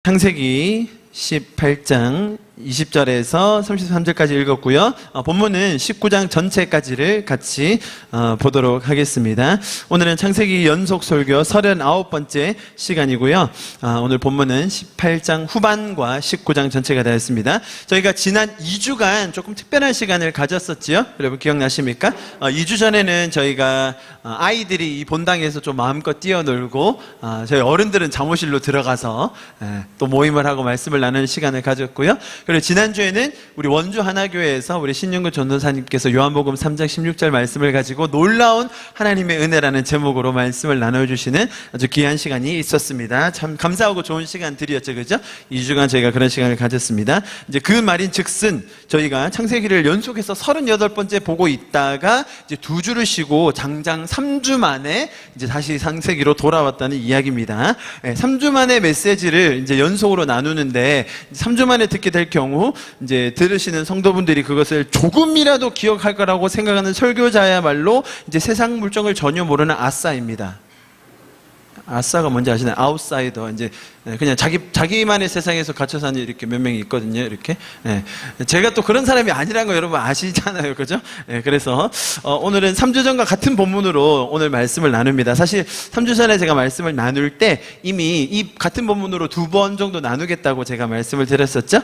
창세기 18장 20절에서 33절까지 읽었고요. 본문은 19장 전체까지를 같이 보도록 하겠습니다. 오늘은 창세기 연속 설교 39번째 시간이고요. 오늘 본문은 18장 후반과 19장 전체가 되었습니다. 저희가 지난 2주간 조금 특별한 시간을 가졌었지요. 여러분 기억나십니까? 2주 전에는 저희가 아이들이 이 본당에서 좀 마음껏 뛰어놀고 저희 어른들은 잠옷실로 들어가서 또 모임을 하고 말씀을 나누는 시간을 가졌고요. 그리고 지난주에는 우리 원주 하나교회에서 우리 신윤구 전도사님께서 요한복음 3장 16절 말씀을 가지고 놀라운 하나님의 은혜라는 제목으로 말씀을 나눠주시는 아주 귀한 시간이 있었습니다. 참 감사하고 좋은 시간들이었죠, 그죠? 2주간 저희가 그런 시간을 가졌습니다. 이제 그 말인 즉슨 저희가 창세기를 연속해서 38번째 보고 있다가 이제 2주를 쉬고 장장 3주 만에 이제 다시 창세기로 돌아왔다는 이야기입니다. 3주 만에 메시지를 이제 연속으로 나누는데 3주 만에 듣게 될 경우 이제 들으시는 성도분들이 그것을 조금이라도 기억할 거라고 생각하는 설교자야말로 이제 세상 물정을 전혀 모르는 아싸입니다. 아싸가 뭔지 아시나요? 아웃사이더. 이제 그냥 자기만의 세상에서 갇혀 사는 이렇게 몇 명이 있거든요. 이렇게. 제가 또 그런 사람이 아니라는 거 여러분 아시잖아요. 그죠? 그래서 오늘은 3주 전과 같은 본문으로 오늘 말씀을 나눕니다. 사실 3주 전에 제가 말씀을 나눌 때 이미 이 같은 본문으로 2번 정도 나누겠다고 제가 말씀을 드렸었죠.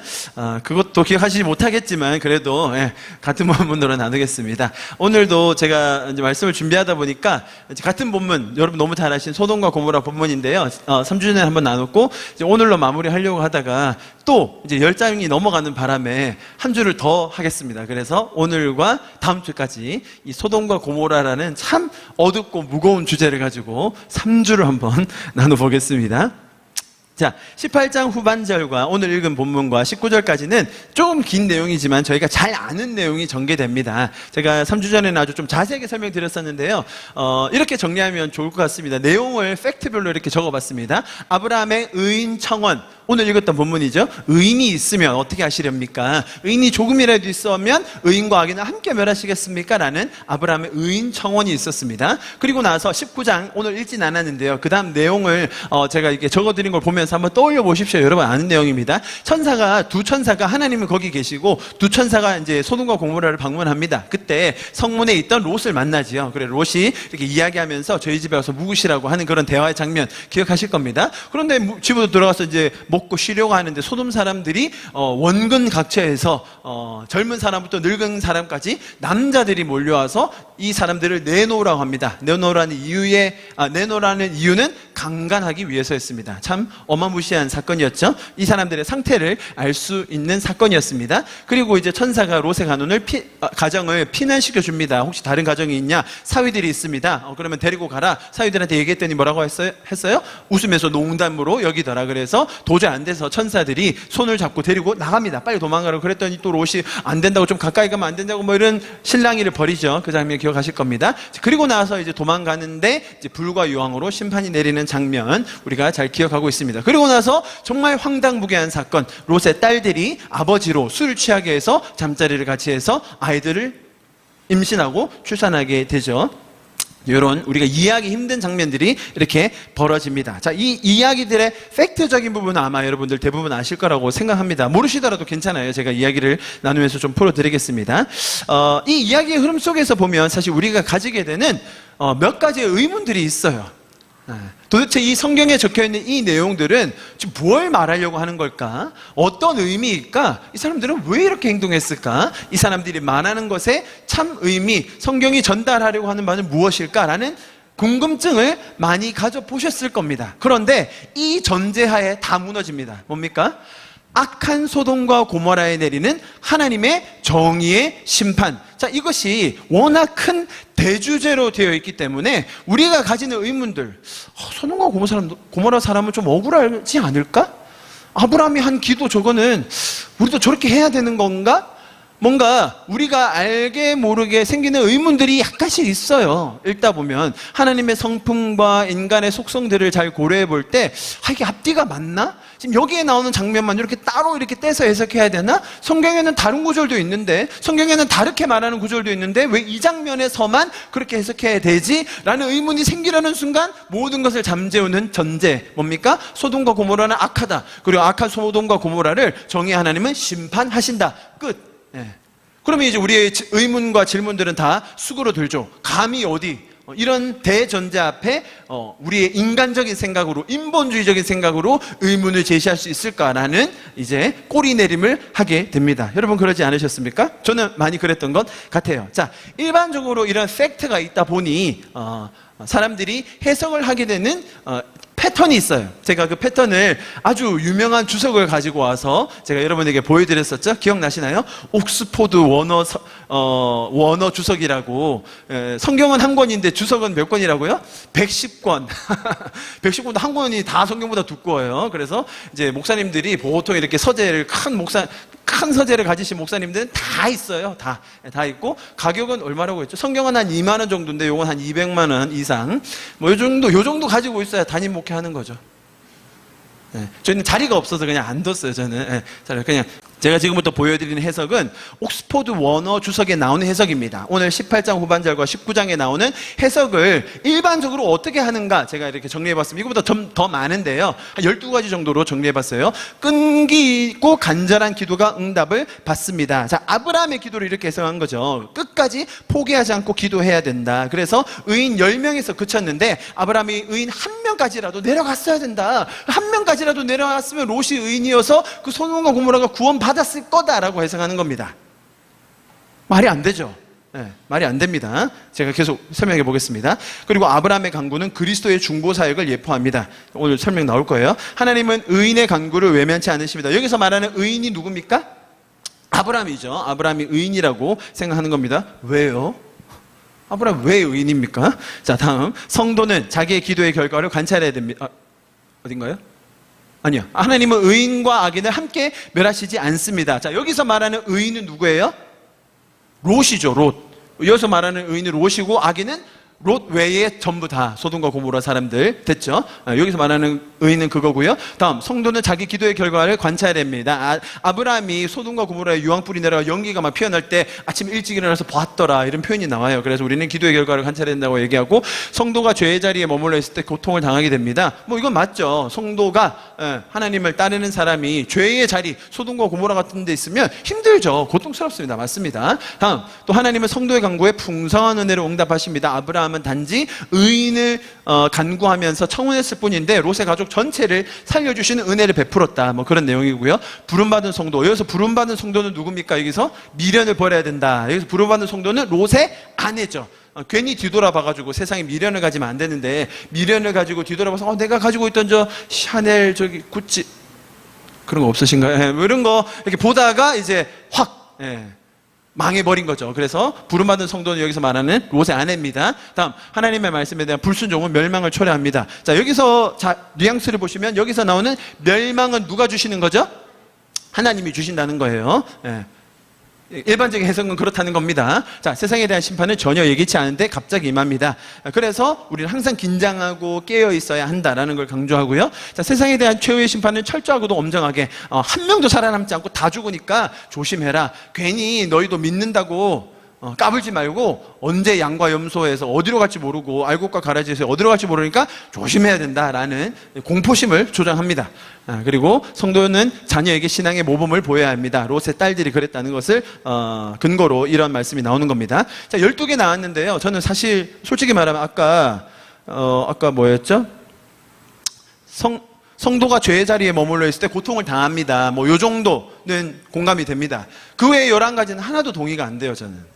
그것도 기억하시지 못하겠지만 그래도 같은 본문으로 나누겠습니다. 오늘도 제가 이제 말씀을 준비하다 보니까 이제 같은 본문, 여러분 너무 잘 아신 소돔과 고모라 본문인데요. 3주 전에 한번 나눴고 이제 오늘로 마무리하려고 하다가 또 이제 10장이 넘어가는 바람에 한 주를 더 하겠습니다. 그래서 오늘과 다음 주까지 이 소돔과 고모라라는 참 어둡고 무거운 주제를 가지고 3주를 한번 나눠보겠습니다. 자, 18장 후반절과 오늘 읽은 본문과 19절까지는 조금 긴 내용이지만 저희가 잘 아는 내용이 전개됩니다. 제가 3주 전에는 아주 좀 자세하게 설명드렸었는데요. 이렇게 정리하면 좋을 것 같습니다. 내용을 팩트별로 이렇게 적어봤습니다. 아브라함의 의인 청원, 오늘 읽었던 본문이죠. 의인이 있으면 어떻게 하시렵니까? 의인이 조금이라도 있으면 의인과 악인은 함께 멸하시겠습니까? 라는 아브라함의 의인 청원이 있었습니다. 그리고 나서 19장, 오늘 읽진 않았는데요. 그 다음 내용을 제가 이렇게 적어드린 걸 보면서 한번 떠올려 보십시오. 여러분 아는 내용입니다. 두 천사가 하나님은 거기 계시고 두 천사가 이제 소돔과 고모라를 방문합니다. 그때 성문에 있던 롯을 만나지요. 그래 롯이 이렇게 이야기하면서 저희 집에 와서 묵으시라고 하는 그런 대화의 장면 기억하실 겁니다. 그런데 집으로 들어가서 이제 먹고 쉬려고 하는데 소돔 사람들이 원근 각처에서 젊은 사람부터 늙은 사람까지 남자들이 몰려와서 이 사람들을 내놓으라고 합니다. 내놓으라는 이유는 강간하기 위해서였습니다. 참 어마무시한 사건이었죠. 이 사람들의 상태를 알 수 있는 사건이었습니다. 그리고 이제 천사가 롯의 가정을 피난시켜 줍니다. 혹시 다른 가정이 있냐? 사위들이 있습니다. 그러면 데리고 가라. 사위들한테 얘기했더니 뭐라고 했어요? 웃으면서 농담으로 여기더라. 그래서 도저히 안 돼서 천사들이 손을 잡고 데리고 나갑니다. 빨리 도망가라고 그랬더니 또 롯이 안 된다고, 좀 가까이 가면 안 된다고 뭐 이런 실랑이를 벌이죠. 그 장면 기억하실 겁니다. 그리고 나서 이제 도망가는데 이제 불과 유황으로 심판이 내리는 장면 우리가 잘 기억하고 있습니다. 그리고 나서 정말 황당무계한 사건, 롯의 딸들이 아버지로 술 취하게 해서 잠자리를 같이 해서 아이들을 임신하고 출산하게 되죠. 이런 우리가 이해하기 힘든 장면들이 이렇게 벌어집니다. 자, 이 이야기들의 팩트적인 부분은 아마 여러분들 대부분 아실 거라고 생각합니다. 모르시더라도 괜찮아요. 제가 이야기를 나누면서 좀 풀어드리겠습니다. 이 이야기의 흐름 속에서 보면 사실 우리가 가지게 되는 몇 가지의 의문들이 있어요. 도대체 이 성경에 적혀있는 이 내용들은 지금 뭘 말하려고 하는 걸까? 어떤 의미일까? 이 사람들은 왜 이렇게 행동했을까? 이 사람들이 말하는 것의 참 의미, 성경이 전달하려고 하는 바는 무엇일까? 라는 궁금증을 많이 가져보셨을 겁니다. 그런데 이 전제하에 다 무너집니다. 뭡니까? 악한 소돔과 고모라에 내리는 하나님의 정의의 심판. 자, 이것이 워낙 큰 대주제로 되어 있기 때문에 우리가 가지는 의문들, 소돔과 고모라 사람은 좀 억울하지 않을까? 아브라함이 한 기도 저거는 우리도 저렇게 해야 되는 건가? 뭔가 우리가 알게 모르게 생기는 의문들이 약간씩 있어요. 읽다 보면 하나님의 성품과 인간의 속성들을 잘 고려해 볼 때 이게 앞뒤가 맞나? 지금 여기에 나오는 장면만 이렇게 따로 이렇게 떼서 해석해야 되나? 성경에는 다른 구절도 있는데, 성경에는 다르게 말하는 구절도 있는데 왜 이 장면에서만 그렇게 해석해야 되지? 라는 의문이 생기려는 순간 모든 것을 잠재우는 전제 뭡니까? 소돔과 고모라는 악하다. 그리고 악한 소돔과 고모라를 정의 하나님은 심판하신다. 끝. 예. 그러면 이제 우리의 의문과 질문들은 다 수그러들죠. 감히 어디? 이런 대전제 앞에 우리의 인간적인 생각으로, 인본주의적인 생각으로 의문을 제시할 수 있을까라는 이제 꼬리내림을 하게 됩니다. 여러분 그러지 않으셨습니까? 저는 많이 그랬던 것 같아요. 자, 일반적으로 이런 팩트가 있다 보니 사람들이 해석을 하게 되는 패턴이 있어요. 제가 그 패턴을 아주 유명한 주석을 가지고 와서 제가 여러분에게 보여드렸었죠. 기억나시나요? 옥스포드 원어 주석이라고. 성경은 한 권인데 주석은 몇 권이라고요? 110권. 110권도 한 권이 다 성경보다 두꺼워요. 그래서 이제 목사님들이 보통 이렇게 서재를 큰 서재를 가지신 목사님들은 다 있어요. 다 있고, 가격은 얼마라고 했죠? 성경은 한 2만 원 정도인데 요건 한 200만 원 이상. 뭐 요 정도 가지고 있어야 담임 목회하는 거죠. 네. 저희는 자리가 없어서 그냥 안 뒀어요, 저는. 네. 그냥 제가 지금부터 보여드리는 해석은 옥스포드 원어 주석에 나오는 해석입니다. 오늘 18장 후반절과 19장에 나오는 해석을 일반적으로 어떻게 하는가 제가 이렇게 정리해봤습니다. 이거보다 좀 더 많은데요. 한 12가지 정도로 정리해봤어요. 끈기 있고 간절한 기도가 응답을 받습니다. 자, 아브라함의 기도를 이렇게 해석한 거죠. 끝까지 포기하지 않고 기도해야 된다. 그래서 의인 10명에서 그쳤는데 아브라함이 의인 1명까지라도 내려갔어야 된다. 1명까지라도 내려갔으면 롯이 의인이어서 그 소돔과 고모라가 구원받았을 거다라고 해석하는 겁니다. 말이 안 되죠. 네, 말이 안 됩니다. 제가 계속 설명해 보겠습니다. 그리고 아브라함의 간구는 그리스도의 중보 사역을 예포합니다. 오늘 설명 나올 거예요. 하나님은 의인의 간구를 외면치 않으십니다. 여기서 말하는 의인이 누굽니까? 아브라함이죠. 아브라함이 의인이라고 생각하는 겁니다. 왜요? 아브라함 왜 의인입니까? 자, 다음. 성도는 자기의 기도의 결과를 관찰해야 됩니다. 어딘가요? 아니요. 하나님은 의인과 악인을 함께 멸하시지 않습니다. 자, 여기서 말하는 의인은 누구예요? 롯이죠, 롯. 여기서 말하는 의인은 롯이고 악인은 롯 외에 전부 다 소돔과 고모라 사람들 됐죠? 여기서 말하는 의인은 그거고요. 다음, 성도는 자기 기도의 결과를 관찰해야 됩니다. 아브라함이 소돔과 고모라에 유황불이 내려가 연기가 막 피어날 때 아침 일찍 일어나서 봤더라 이런 표현이 나와요. 그래서 우리는 기도의 결과를 관찰해야 된다고 얘기하고, 성도가 죄의 자리에 머물러 있을 때 고통을 당하게 됩니다. 뭐 이건 맞죠. 성도가 하나님을 따르는 사람이 죄의 자리, 소돔과 고모라 같은 데 있으면 힘들죠. 고통스럽습니다. 맞습니다. 다음, 또 하나님은 성도의 간구에 풍성한 은혜로 응답하십니다. 아브라함은 단지 의인을 간구하면서 청혼했을 뿐인데 롯의 가족 전체를 살려주시는 은혜를 베풀었다. 뭐 그런 내용이고요. 부름받은 성도, 여기서 부름받은 성도는 누굽니까? 여기서 미련을 버려야 된다. 여기서 부름받은 성도는 롯의 아내죠. 괜히 뒤돌아봐가지고 세상에 미련을 가지면 안 되는데, 미련을 가지고 뒤돌아봐서 내가 가지고 있던 저 샤넬 저기 구찌 그런 거 없으신가요? 이런 거 이렇게 보다가 이제 확 망해버린 거죠. 그래서 부름받은 성도는 여기서 말하는 롯의 아내입니다. 다음, 하나님의 말씀에 대한 불순종은 멸망을 초래합니다. 자, 여기서 뉘앙스를 보시면 여기서 나오는 멸망은 누가 주시는 거죠? 하나님이 주신다는 거예요. 일반적인 해석은 그렇다는 겁니다. 자, 세상에 대한 심판은 전혀 예기치 않은데 갑자기 임합니다. 그래서 우리는 항상 긴장하고 깨어 있어야 한다라는 걸 강조하고요. 자, 세상에 대한 최후의 심판은 철저하고도 엄정하게 한 명도 살아남지 않고 다 죽으니까 조심해라. 괜히 너희도 믿는다고 까불지 말고 언제 양과 염소에서 어디로 갈지 모르고 알곡과 가라지에서 어디로 갈지 모르니까 조심해야 된다라는 공포심을 조장합니다. 그리고 성도는 자녀에게 신앙의 모범을 보여야 합니다. 롯의 딸들이 그랬다는 것을 근거로 이런 말씀이 나오는 겁니다. 자, 12개 나왔는데요. 저는 사실 솔직히 말하면 아까 뭐였죠? 성도가 죄의 자리에 머물러 있을 때 고통을 당합니다. 뭐 요 정도는 공감이 됩니다. 그 외에 11가지는 하나도 동의가 안 돼요, 저는.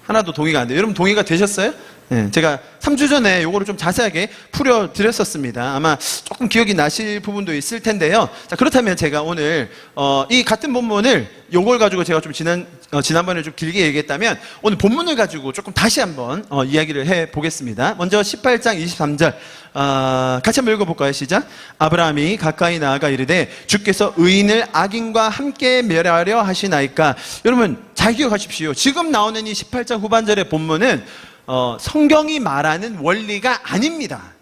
하나도 동의가 안 돼요. 여러분 동의가 되셨어요? 제가 3주 전에 요거를 좀 자세하게 풀어드렸었습니다. 아마 조금 기억이 나실 부분도 있을 텐데요. 자, 그렇다면 제가 오늘 이 같은 본문을 요걸 가지고 제가 좀 지난번에 좀 길게 얘기했다면 오늘 본문을 가지고 조금 다시 한번 이야기를 해보겠습니다. 먼저 18장 23절 같이 한번 읽어볼까요? 시작. 아브라함이 가까이 나아가 이르되 주께서 의인을 악인과 함께 멸하려 하시나이까. 여러분 잘 기억하십시오. 지금 나오는 이 18장 후반절의 본문은 성경이 말하는 원리가 아닙니다.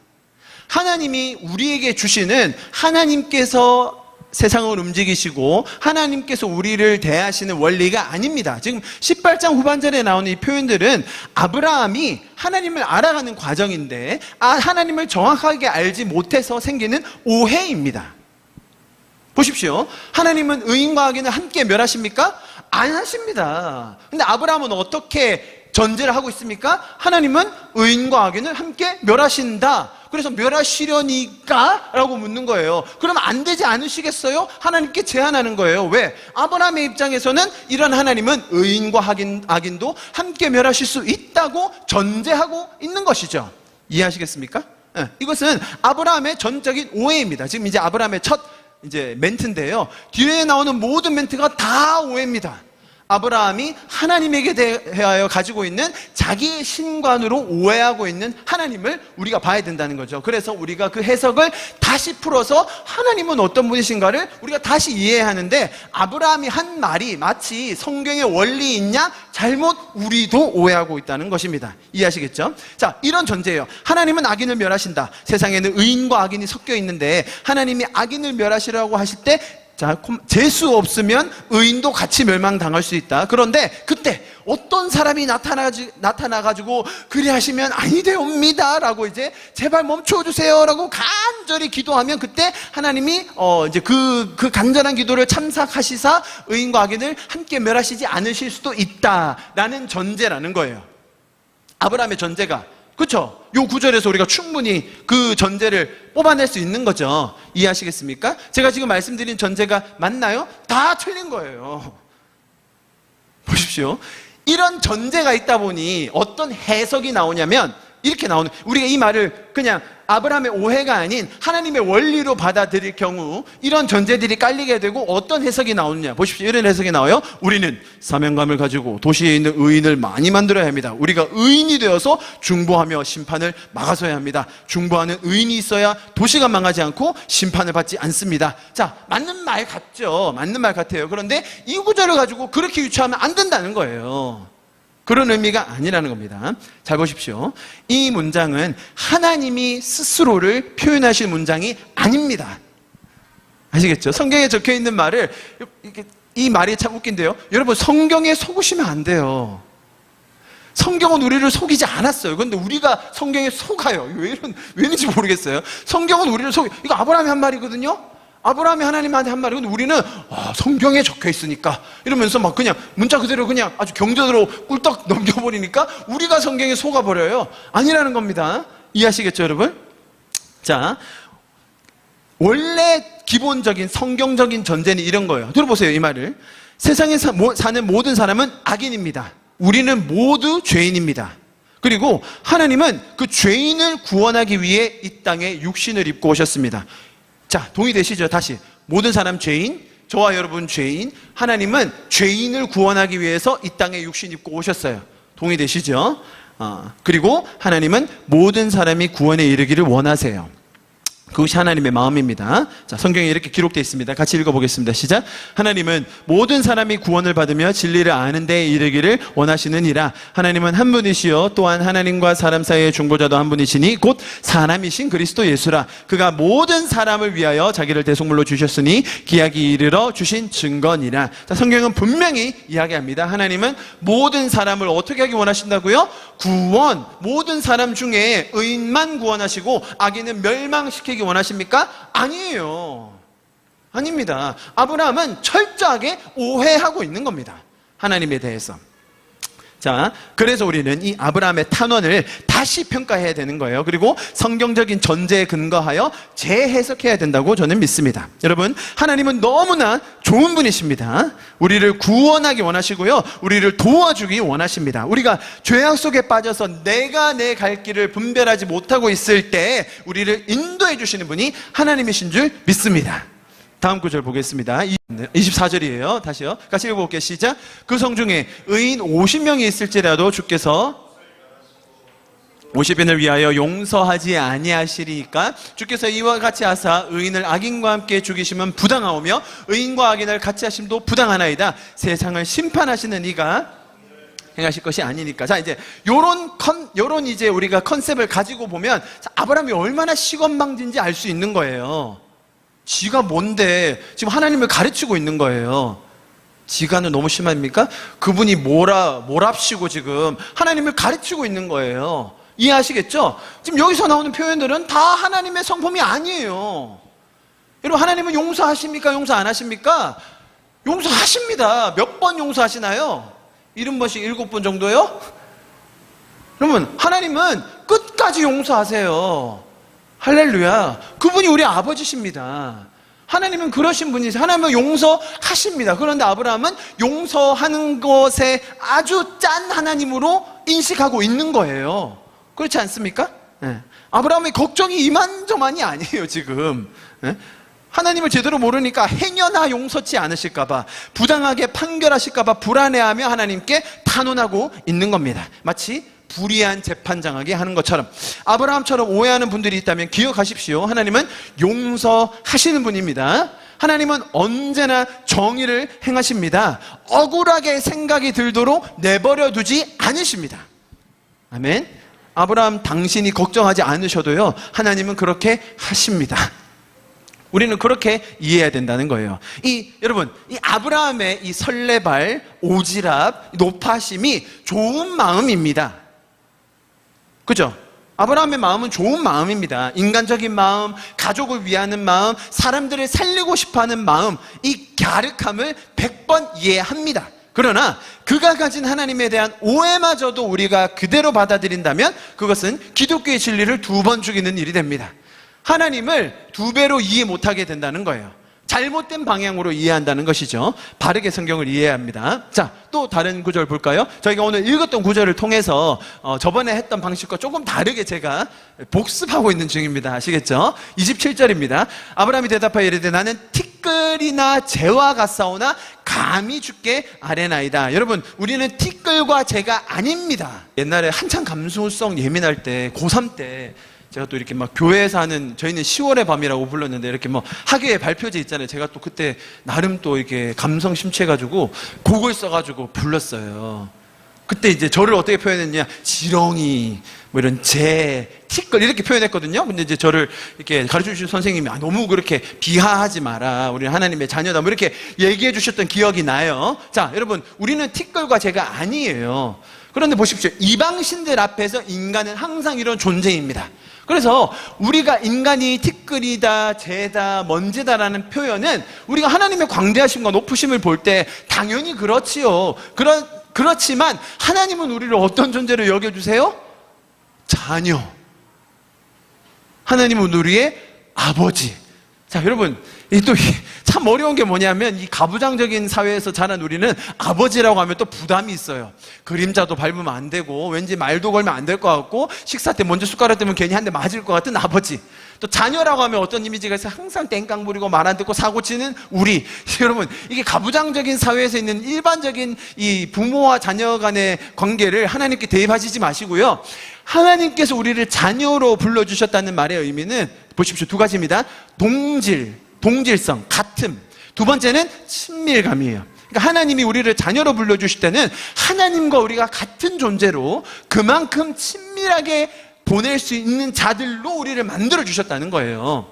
하나님이 우리에게 주시는, 하나님께서 세상을 움직이시고 하나님께서 우리를 대하시는 원리가 아닙니다. 지금 18장 후반절에 나오는 이 표현들은 아브라함이 하나님을 알아가는 과정인데 하나님을 정확하게 알지 못해서 생기는 오해입니다. 보십시오. 하나님은 의인과 악인을 함께 멸하십니까? 안 하십니다. 근데 아브라함은 어떻게 전제를 하고 있습니까? 하나님은 의인과 악인을 함께 멸하신다. 그래서 멸하시려니까? 라고 묻는 거예요. 그럼 안 되지 않으시겠어요? 하나님께 제안하는 거예요. 왜? 아브라함의 입장에서는 이런 하나님은 의인과 악인도 함께 멸하실 수 있다고 전제하고 있는 것이죠. 이해하시겠습니까? 네, 이것은 아브라함의 전적인 오해입니다. 지금 이제 아브라함의 첫 멘트인데요. 뒤에 나오는 모든 멘트가 다 오해입니다. 아브라함이 하나님에게 대하여 가지고 있는 자기의 신관으로 오해하고 있는 하나님을 우리가 봐야 된다는 거죠. 그래서 우리가 그 해석을 다시 풀어서 하나님은 어떤 분이신가를 우리가 다시 이해하는데, 아브라함이 한 말이 마치 성경의 원리 있냐? 잘못 우리도 오해하고 있다는 것입니다. 이해하시겠죠? 자, 이런 전제예요. 하나님은 악인을 멸하신다. 세상에는 의인과 악인이 섞여 있는데 하나님이 악인을 멸하시라고 하실 때, 자, 재수 없으면 의인도 같이 멸망당할 수 있다. 그런데 그때 어떤 사람이 나타나가지고 그리 하시면 아니 되옵니다 라고 이제 제발 멈춰주세요 라고 간절히 기도하면, 그때 하나님이 이제 그 간절한 기도를 참삭하시사 의인과 악인을 함께 멸하시지 않으실 수도 있다라는 전제라는 거예요. 아브라함의 전제가. 그렇죠? 요 구절에서 우리가 충분히 그 전제를 뽑아낼 수 있는 거죠. 이해하시겠습니까? 제가 지금 말씀드린 전제가 맞나요? 다 틀린 거예요. 보십시오. 이런 전제가 있다 보니 어떤 해석이 나오냐면 이렇게 나오는, 우리가 이 말을 그냥 아브라함의 오해가 아닌 하나님의 원리로 받아들일 경우 이런 전제들이 깔리게 되고 어떤 해석이 나오느냐 보십시오. 이런 해석이 나와요. 우리는 사명감을 가지고 도시에 있는 의인을 많이 만들어야 합니다. 우리가 의인이 되어서 중보하며 심판을 막아서야 합니다. 중보하는 의인이 있어야 도시가 망하지 않고 심판을 받지 않습니다. 자, 맞는 말 같죠? 맞는 말 같아요. 그런데 이 구절을 가지고 그렇게 유추하면 안 된다는 거예요. 그런 의미가 아니라는 겁니다. 잘 보십시오. 이 문장은 하나님이 스스로를 표현하실 문장이 아닙니다. 아시겠죠? 성경에 적혀 있는 말을, 이 말이 참 웃긴데요. 여러분, 성경에 속으시면 안 돼요. 성경은 우리를 속이지 않았어요. 그런데 우리가 성경에 속아요. 왜인지 모르겠어요. 성경은 우리를 이거 아브라함이 한 말이거든요. 아브라함이 하나님한테 한 말이고, 우리는 성경에 적혀 있으니까 이러면서 막 그냥 문자 그대로 그냥 아주 경전으로 꿀떡 넘겨버리니까 우리가 성경에 속아버려요. 아니라는 겁니다. 이해하시겠죠, 여러분? 자, 원래 기본적인 성경적인 전제는 이런 거예요. 들어보세요, 이 말을. 세상에 사는 모든 사람은 악인입니다. 우리는 모두 죄인입니다. 그리고 하나님은 그 죄인을 구원하기 위해 이 땅에 육신을 입고 오셨습니다. 자, 동의되시죠? 다시. 모든 사람 죄인, 저와 여러분 죄인, 하나님은 죄인을 구원하기 위해서 이 땅에 육신 입고 오셨어요. 동의되시죠? 그리고 하나님은 모든 사람이 구원에 이르기를 원하세요. 그것이 하나님의 마음입니다. 자, 성경에 이렇게 기록되어 있습니다. 같이 읽어보겠습니다. 시작. 하나님은 모든 사람이 구원을 받으며 진리를 아는 데에 이르기를 원하시느니라. 하나님은 한 분이시요 또한 하나님과 사람 사이의 중보자도 한 분이시니 곧 사람이신 그리스도 예수라. 그가 모든 사람을 위하여 자기를 대속물로 주셨으니 기약이 이르러 주신 증거니라. 자, 성경은 분명히 이야기합니다. 하나님은 모든 사람을 어떻게 하기 원하신다고요? 구원. 모든 사람 중에 의인만 구원하시고 악인은 멸망시키기 원하십니까? 아니에요. 아닙니다. 아브라함은 철저하게 오해하고 있는 겁니다. 하나님에 대해서. 자, 그래서 우리는 이 아브라함의 탄원을 다시 평가해야 되는 거예요. 그리고 성경적인 전제에 근거하여 재해석해야 된다고 저는 믿습니다. 여러분, 하나님은 너무나 좋은 분이십니다. 우리를 구원하기 원하시고요, 우리를 도와주기 원하십니다. 우리가 죄악 속에 빠져서 내가 내 갈 길을 분별하지 못하고 있을 때 우리를 인도해 주시는 분이 하나님이신 줄 믿습니다. 다음 구절 보겠습니다. 24절이에요. 다시요. 같이 읽어볼게요. 시작. 그 성 중에 의인 50명이 있을지라도 주께서 50인을 위하여 용서하지 아니하시리까? 주께서 이와 같이 하사 의인을 악인과 함께 죽이시면 부당하오며 의인과 악인을 같이 하심도 부당하나이다. 세상을 심판하시는 이가 행하실 것이 아니니까. 자, 이제 요런 이제 우리가 컨셉을 가지고 보면 아브라함이 얼마나 시건방진지 알 수 있는 거예요. 지가 뭔데 지금 하나님을 가르치고 있는 거예요. 지가는 너무 심합니까? 그분이 몰합시고 지금 하나님을 가르치고 있는 거예요. 이해하시겠죠? 지금 여기서 나오는 표현들은 다 하나님의 성품이 아니에요. 여러분, 하나님은 용서하십니까? 용서 안 하십니까? 용서하십니다. 몇 번 용서하시나요? 70번씩 7번 정도요? 그러면 하나님은 끝까지 용서하세요. 할렐루야. 그분이 우리 아버지십니다. 하나님은 그러신 분이세요. 하나님은 용서하십니다. 그런데 아브라함은 용서하는 것에 아주 짠 하나님으로 인식하고 있는 거예요. 그렇지 않습니까? 네. 아브라함의 걱정이 이만저만이 아니에요, 지금. 네? 하나님을 제대로 모르니까 행여나 용서치 않으실까봐, 부당하게 판결하실까봐 불안해하며 하나님께 탄원하고 있는 겁니다. 마치 불의한 재판장하게 하는 것처럼. 아브라함처럼 오해하는 분들이 있다면 기억하십시오. 하나님은 용서하시는 분입니다. 하나님은 언제나 정의를 행하십니다. 억울하게 생각이 들도록 내버려 두지 않으십니다. 아멘. 아브라함, 당신이 걱정하지 않으셔도요, 하나님은 그렇게 하십니다. 우리는 그렇게 이해해야 된다는 거예요. 여러분, 이 아브라함의 이 설레발, 오지랖, 높아심이 좋은 마음입니다. 그죠? 아브라함의 마음은 좋은 마음입니다. 인간적인 마음, 가족을 위하는 마음, 사람들을 살리고 싶어하는 마음, 이 갸륵함을 100번 이해합니다. 그러나 그가 가진 하나님에 대한 오해마저도 우리가 그대로 받아들인다면 그것은 기독교의 진리를 2번 죽이는 일이 됩니다. 하나님을 2배로 이해 못하게 된다는 거예요. 잘못된 방향으로 이해한다는 것이죠. 바르게 성경을 이해해야 합니다. 자, 또 다른 구절 볼까요? 저희가 오늘 읽었던 구절을 통해서 저번에 했던 방식과 조금 다르게 제가 복습하고 있는 중입니다. 아시겠죠? 27절입니다. 아브라함이 대답하여 이르되 나는 티끌이나 재와 같사오나 감히 주께 아뢰나이다. 여러분, 우리는 티끌과 재가 아닙니다. 옛날에 한창 감수성 예민할 때, 고3 때 제가 또 이렇게 막 교회에서 하는, 저희는 10월의 밤이라고 불렀는데 이렇게 뭐 학예의 발표제 있잖아요. 제가 또 그때 나름 또 이렇게 감성 심취해가지고 곡을 써가지고 불렀어요. 그때 이제 저를 어떻게 표현했냐, 지렁이, 뭐 이런 재, 티끌 이렇게 표현했거든요. 근데 이제 저를 이렇게 가르쳐 주신 선생님이 너무 그렇게 비하하지 마라, 우리는 하나님의 자녀다, 뭐 이렇게 얘기해 주셨던 기억이 나요. 자, 여러분, 우리는 티끌과 재가 아니에요. 그런데 보십시오. 이방신들 앞에서 인간은 항상 이런 존재입니다. 그래서 우리가 인간이 티끌이다, 재다, 먼지다라는 표현은 우리가 하나님의 광대하심과 높으심을 볼 때 당연히 그렇지요. 그렇지만 하나님은 우리를 어떤 존재로 여겨주세요? 자녀. 하나님은 우리의 아버지. 자, 여러분, 또 참 어려운 게 뭐냐면, 이 가부장적인 사회에서 자란 우리는 아버지라고 하면 또 부담이 있어요. 그림자도 밟으면 안 되고, 왠지 말도 걸면 안 될 것 같고, 식사 때 먼저 숟가락 대면 괜히 한 대 맞을 것 같은 아버지. 또 자녀라고 하면 어떤 이미지가 있어요? 항상 땡깡 부리고 말 안 듣고 사고 치는 우리. 여러분, 이게 가부장적인 사회에서 있는 일반적인 이 부모와 자녀 간의 관계를 하나님께 대입하시지 마시고요, 하나님께서 우리를 자녀로 불러주셨다는 말의 의미는 보십시오. 2가지입니다. 동질성, 같음. 2번째는 친밀감이에요. 그러니까 하나님이 우리를 자녀로 불러주실 때는 하나님과 우리가 같은 존재로 그만큼 친밀하게 보낼 수 있는 자들로 우리를 만들어 주셨다는 거예요.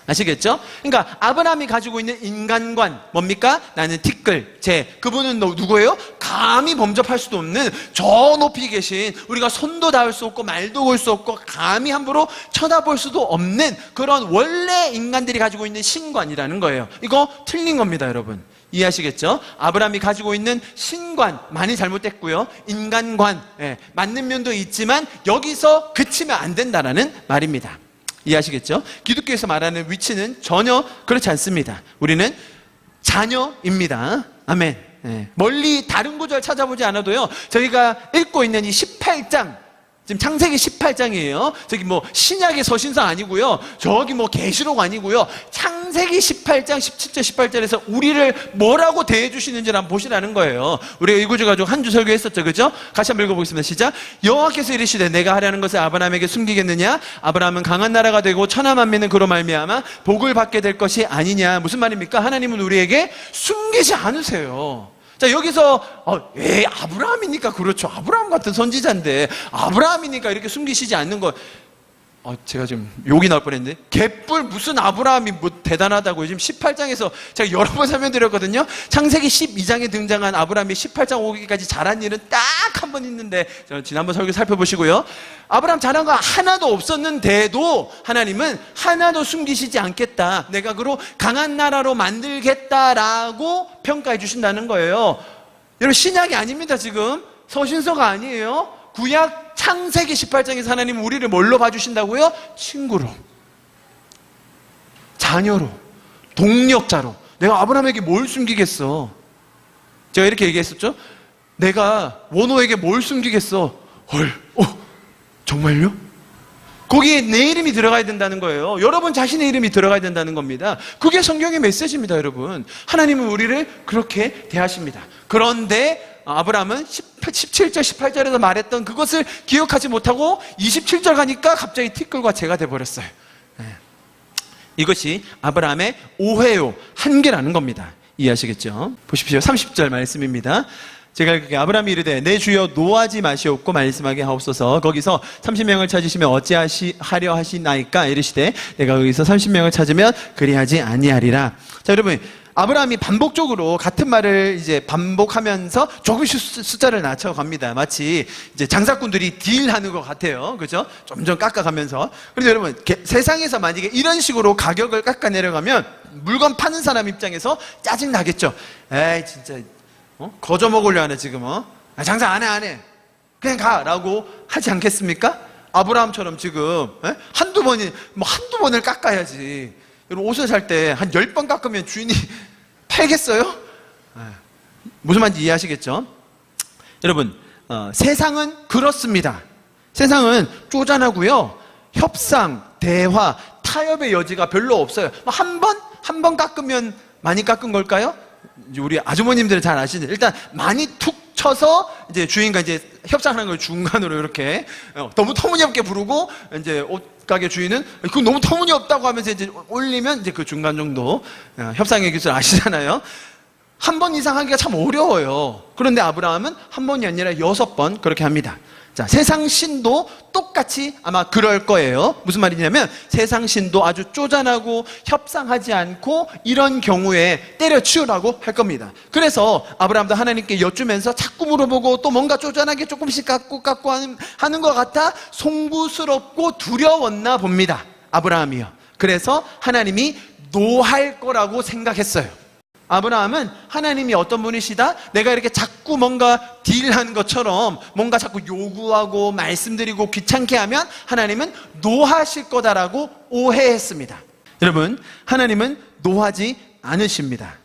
아시겠죠? 그러니까 아브라함이 가지고 있는 인간관 뭡니까? 나는 티끌, 재. 그분은 누구예요? 감히 범접할 수도 없는 저 높이 계신, 우리가 손도 닿을 수 없고 말도 걸 수 없고 감히 함부로 쳐다볼 수도 없는 그런 원래 인간들이 가지고 있는 신관이라는 거예요. 이거 틀린 겁니다, 여러분. 이해하시겠죠? 아브라함이 가지고 있는 신관 많이 잘못됐고요, 인간관 맞는 면도 있지만 여기서 그치면 안 된다라는 말입니다. 이해하시겠죠? 기독교에서 말하는 위치는 전혀 그렇지 않습니다. 우리는 자녀입니다. 아멘. 멀리 다른 구절 찾아보지 않아도요, 저희가 읽고 있는 이 18장, 지금 창세기 18장이에요. 저기 뭐 신약의 서신서 아니고요, 저기 뭐 계시록 아니고요, 창세기 18장 17절 18절에서 우리를 뭐라고 대해주시는지 한번 보시라는 거예요. 우리가 이 구절 가지고 한 주 설교했었죠, 그죠? 같이 한번 읽어보겠습니다. 시작. 여호와께서 이르시되 내가 하려는 것을 아브라함에게 숨기겠느냐? 아브라함은 강한 나라가 되고 천하 만민은 그로 말미암아 복을 받게 될 것이 아니냐. 무슨 말입니까? 하나님은 우리에게 숨기지 않으세요. 자, 여기서 아브라함이니까 그렇죠. 아브라함 같은 선지자인데 아브라함이니까 이렇게 숨기시지 않는 거. 제가 지금 욕이 나올 뻔했는데, 개뿔 무슨 아브라함이 뭐 대단하다고요. 지금 18장에서 제가 여러 번 설명드렸거든요. 창세기 12장에 등장한 아브라함이 18장 오기까지 잘한 일은 딱 한 번 있는데, 지난번 설교 살펴보시고요. 아브라함 잘한 거 하나도 없었는데도 하나님은 하나도 숨기시지 않겠다, 내가 그로 강한 나라로 만들겠다라고 평가해 주신다는 거예요. 여러분, 신약이 아닙니다. 지금 서신서가 아니에요. 구약 창세기 18장에서 하나님은 우리를 뭘로 봐주신다고요? 친구로, 자녀로, 동력자로. 내가 아브라함에게 뭘 숨기겠어? 제가 이렇게 얘기했었죠? 내가 원호에게 뭘 숨기겠어? 정말요? 거기에 내 이름이 들어가야 된다는 거예요. 여러분 자신의 이름이 들어가야 된다는 겁니다. 그게 성경의 메시지입니다, 여러분. 하나님은 우리를 그렇게 대하십니다. 그런데 아브라함은 17절, 18절에서 말했던 그것을 기억하지 못하고 27절 가니까 갑자기 티끌과 재가 돼버렸어요. 이것이 아브라함의 오해요, 한계라는 겁니다. 이해하시겠죠? 보십시오. 30절 말씀입니다. 제가 이렇게 아브라함이 이르되 내 주여 노하지 마시옵고 말씀하게 하옵소서. 거기서 30명을 찾으시면 어찌하려 하시나이까 이르시되 내가 거기서 30명을 찾으면 그리하지 아니하리라. 자, 여러분, 아브라함이 반복적으로 같은 말을 이제 반복하면서 조금씩 숫자를 낮춰갑니다. 마치 이제 장사꾼들이 딜하는 것 같아요. 그죠? 점점 깎아가면서. 그런데 여러분, 세상에서 만약에 이런 식으로 가격을 깎아 내려가면 물건 파는 사람 입장에서 짜증 나겠죠. 에이, 진짜, 거저 먹으려 하네, 지금, 장사 안 해. 그냥 가. 라고 하지 않겠습니까? 아브라함처럼 지금, 한두 번을 깎아야지. 여러분, 옷을 살 때 한 10번 깎으면 주인이 팔겠어요? 무슨 말인지 이해하시겠죠? 여러분, 세상은 그렇습니다. 세상은 쪼잔하고요, 협상, 대화, 타협의 여지가 별로 없어요. 한 번 깎으면 많이 깎은 걸까요? 우리 아주머님들은 잘 아시는, 일단 많이 툭 쳐서 이제 주인과 이제 협상하는 걸 중간으로 이렇게 너무 터무니없게 부르고, 이제 옷가게 주인은 그거 너무 터무니없다고 하면서 이제 올리면 이제 그 중간 정도 협상의 기술 아시잖아요. 한 번 이상 하기가 참 어려워요. 그런데 아브라함은 한 번이 아니라 6번 그렇게 합니다. 자, 세상 신도 똑같이 아마 그럴 거예요. 무슨 말이냐면 세상 신도 아주 쪼잔하고 협상하지 않고 이런 경우에 때려치우라고 할 겁니다. 그래서 아브라함도 하나님께 여쭈면서 자꾸 물어보고 또 뭔가 쪼잔하게 조금씩 깎고 하는 것 같아 송구스럽고 두려웠나 봅니다, 아브라함이요. 그래서 하나님이 노할 거라고 생각했어요. 아브라함은 하나님이 어떤 분이시다? 내가 이렇게 자꾸 뭔가 딜하는 것처럼 뭔가 자꾸 요구하고 말씀드리고 귀찮게 하면 하나님은 노하실 거다라고 오해했습니다. 여러분, 하나님은 노하지 않으십니다.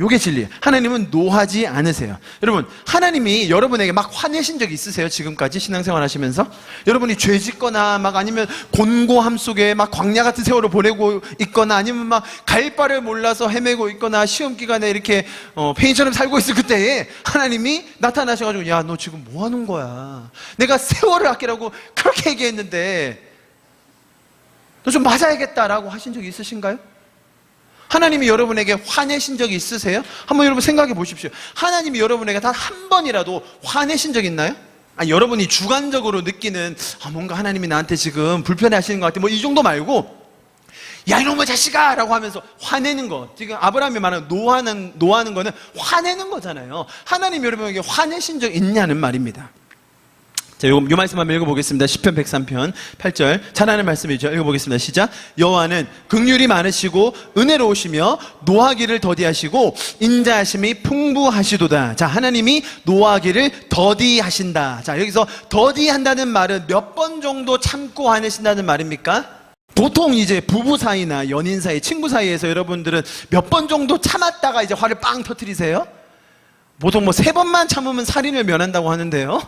요게 진리예요. 하나님은 노하지 않으세요. 여러분, 하나님이 여러분에게 막 화내신 적 있으세요? 지금까지 신앙생활 하시면서? 여러분이 죄 짓거나 막 아니면 곤고함 속에 막 광야 같은 세월을 보내고 있거나 아니면 막 갈 바를 몰라서 헤매고 있거나 시험 기간에 이렇게 폐인처럼 살고 있을 그때에 하나님이 나타나셔가지고, 야, 너 지금 뭐 하는 거야? 내가 세월을 아끼라고 그렇게 얘기했는데 너 좀 맞아야겠다라고 하신 적이 있으신가요? 하나님이 여러분에게 화내신 적이 있으세요? 한번 여러분 생각해 보십시오. 하나님이 여러분에게 단 한 번이라도 화내신 적 있나요? 여러분이 주관적으로 느끼는 뭔가 하나님이 나한테 지금 불편해 하시는 것 같아, 뭐 이 정도 말고, 야 이놈의 자식아 라고 하면서 화내는 거, 지금 아브라함이 말하는 노하는 거는 화내는 거잖아요. 하나님이 여러분에게 화내신 적 있냐는 말입니다. 자, 요 말씀 한번 읽어보겠습니다. 시편 103편 8절 잘하는 말씀이죠. 읽어보겠습니다. 시작. 여호와는 긍휼이 많으시고 은혜로우시며 노하기를 더디하시고 인자하심이 풍부하시도다. 자, 하나님이 노하기를 더디하신다. 자, 여기서 더디한다는 말은 몇 번 정도 참고 화내신다는 말입니까? 보통 이제 부부 사이나 연인 사이, 친구 사이에서 여러분들은 몇 번 정도 참았다가 이제 화를 빵 터뜨리세요? 보통 뭐 3번만 참으면 살인을 면한다고 하는데요.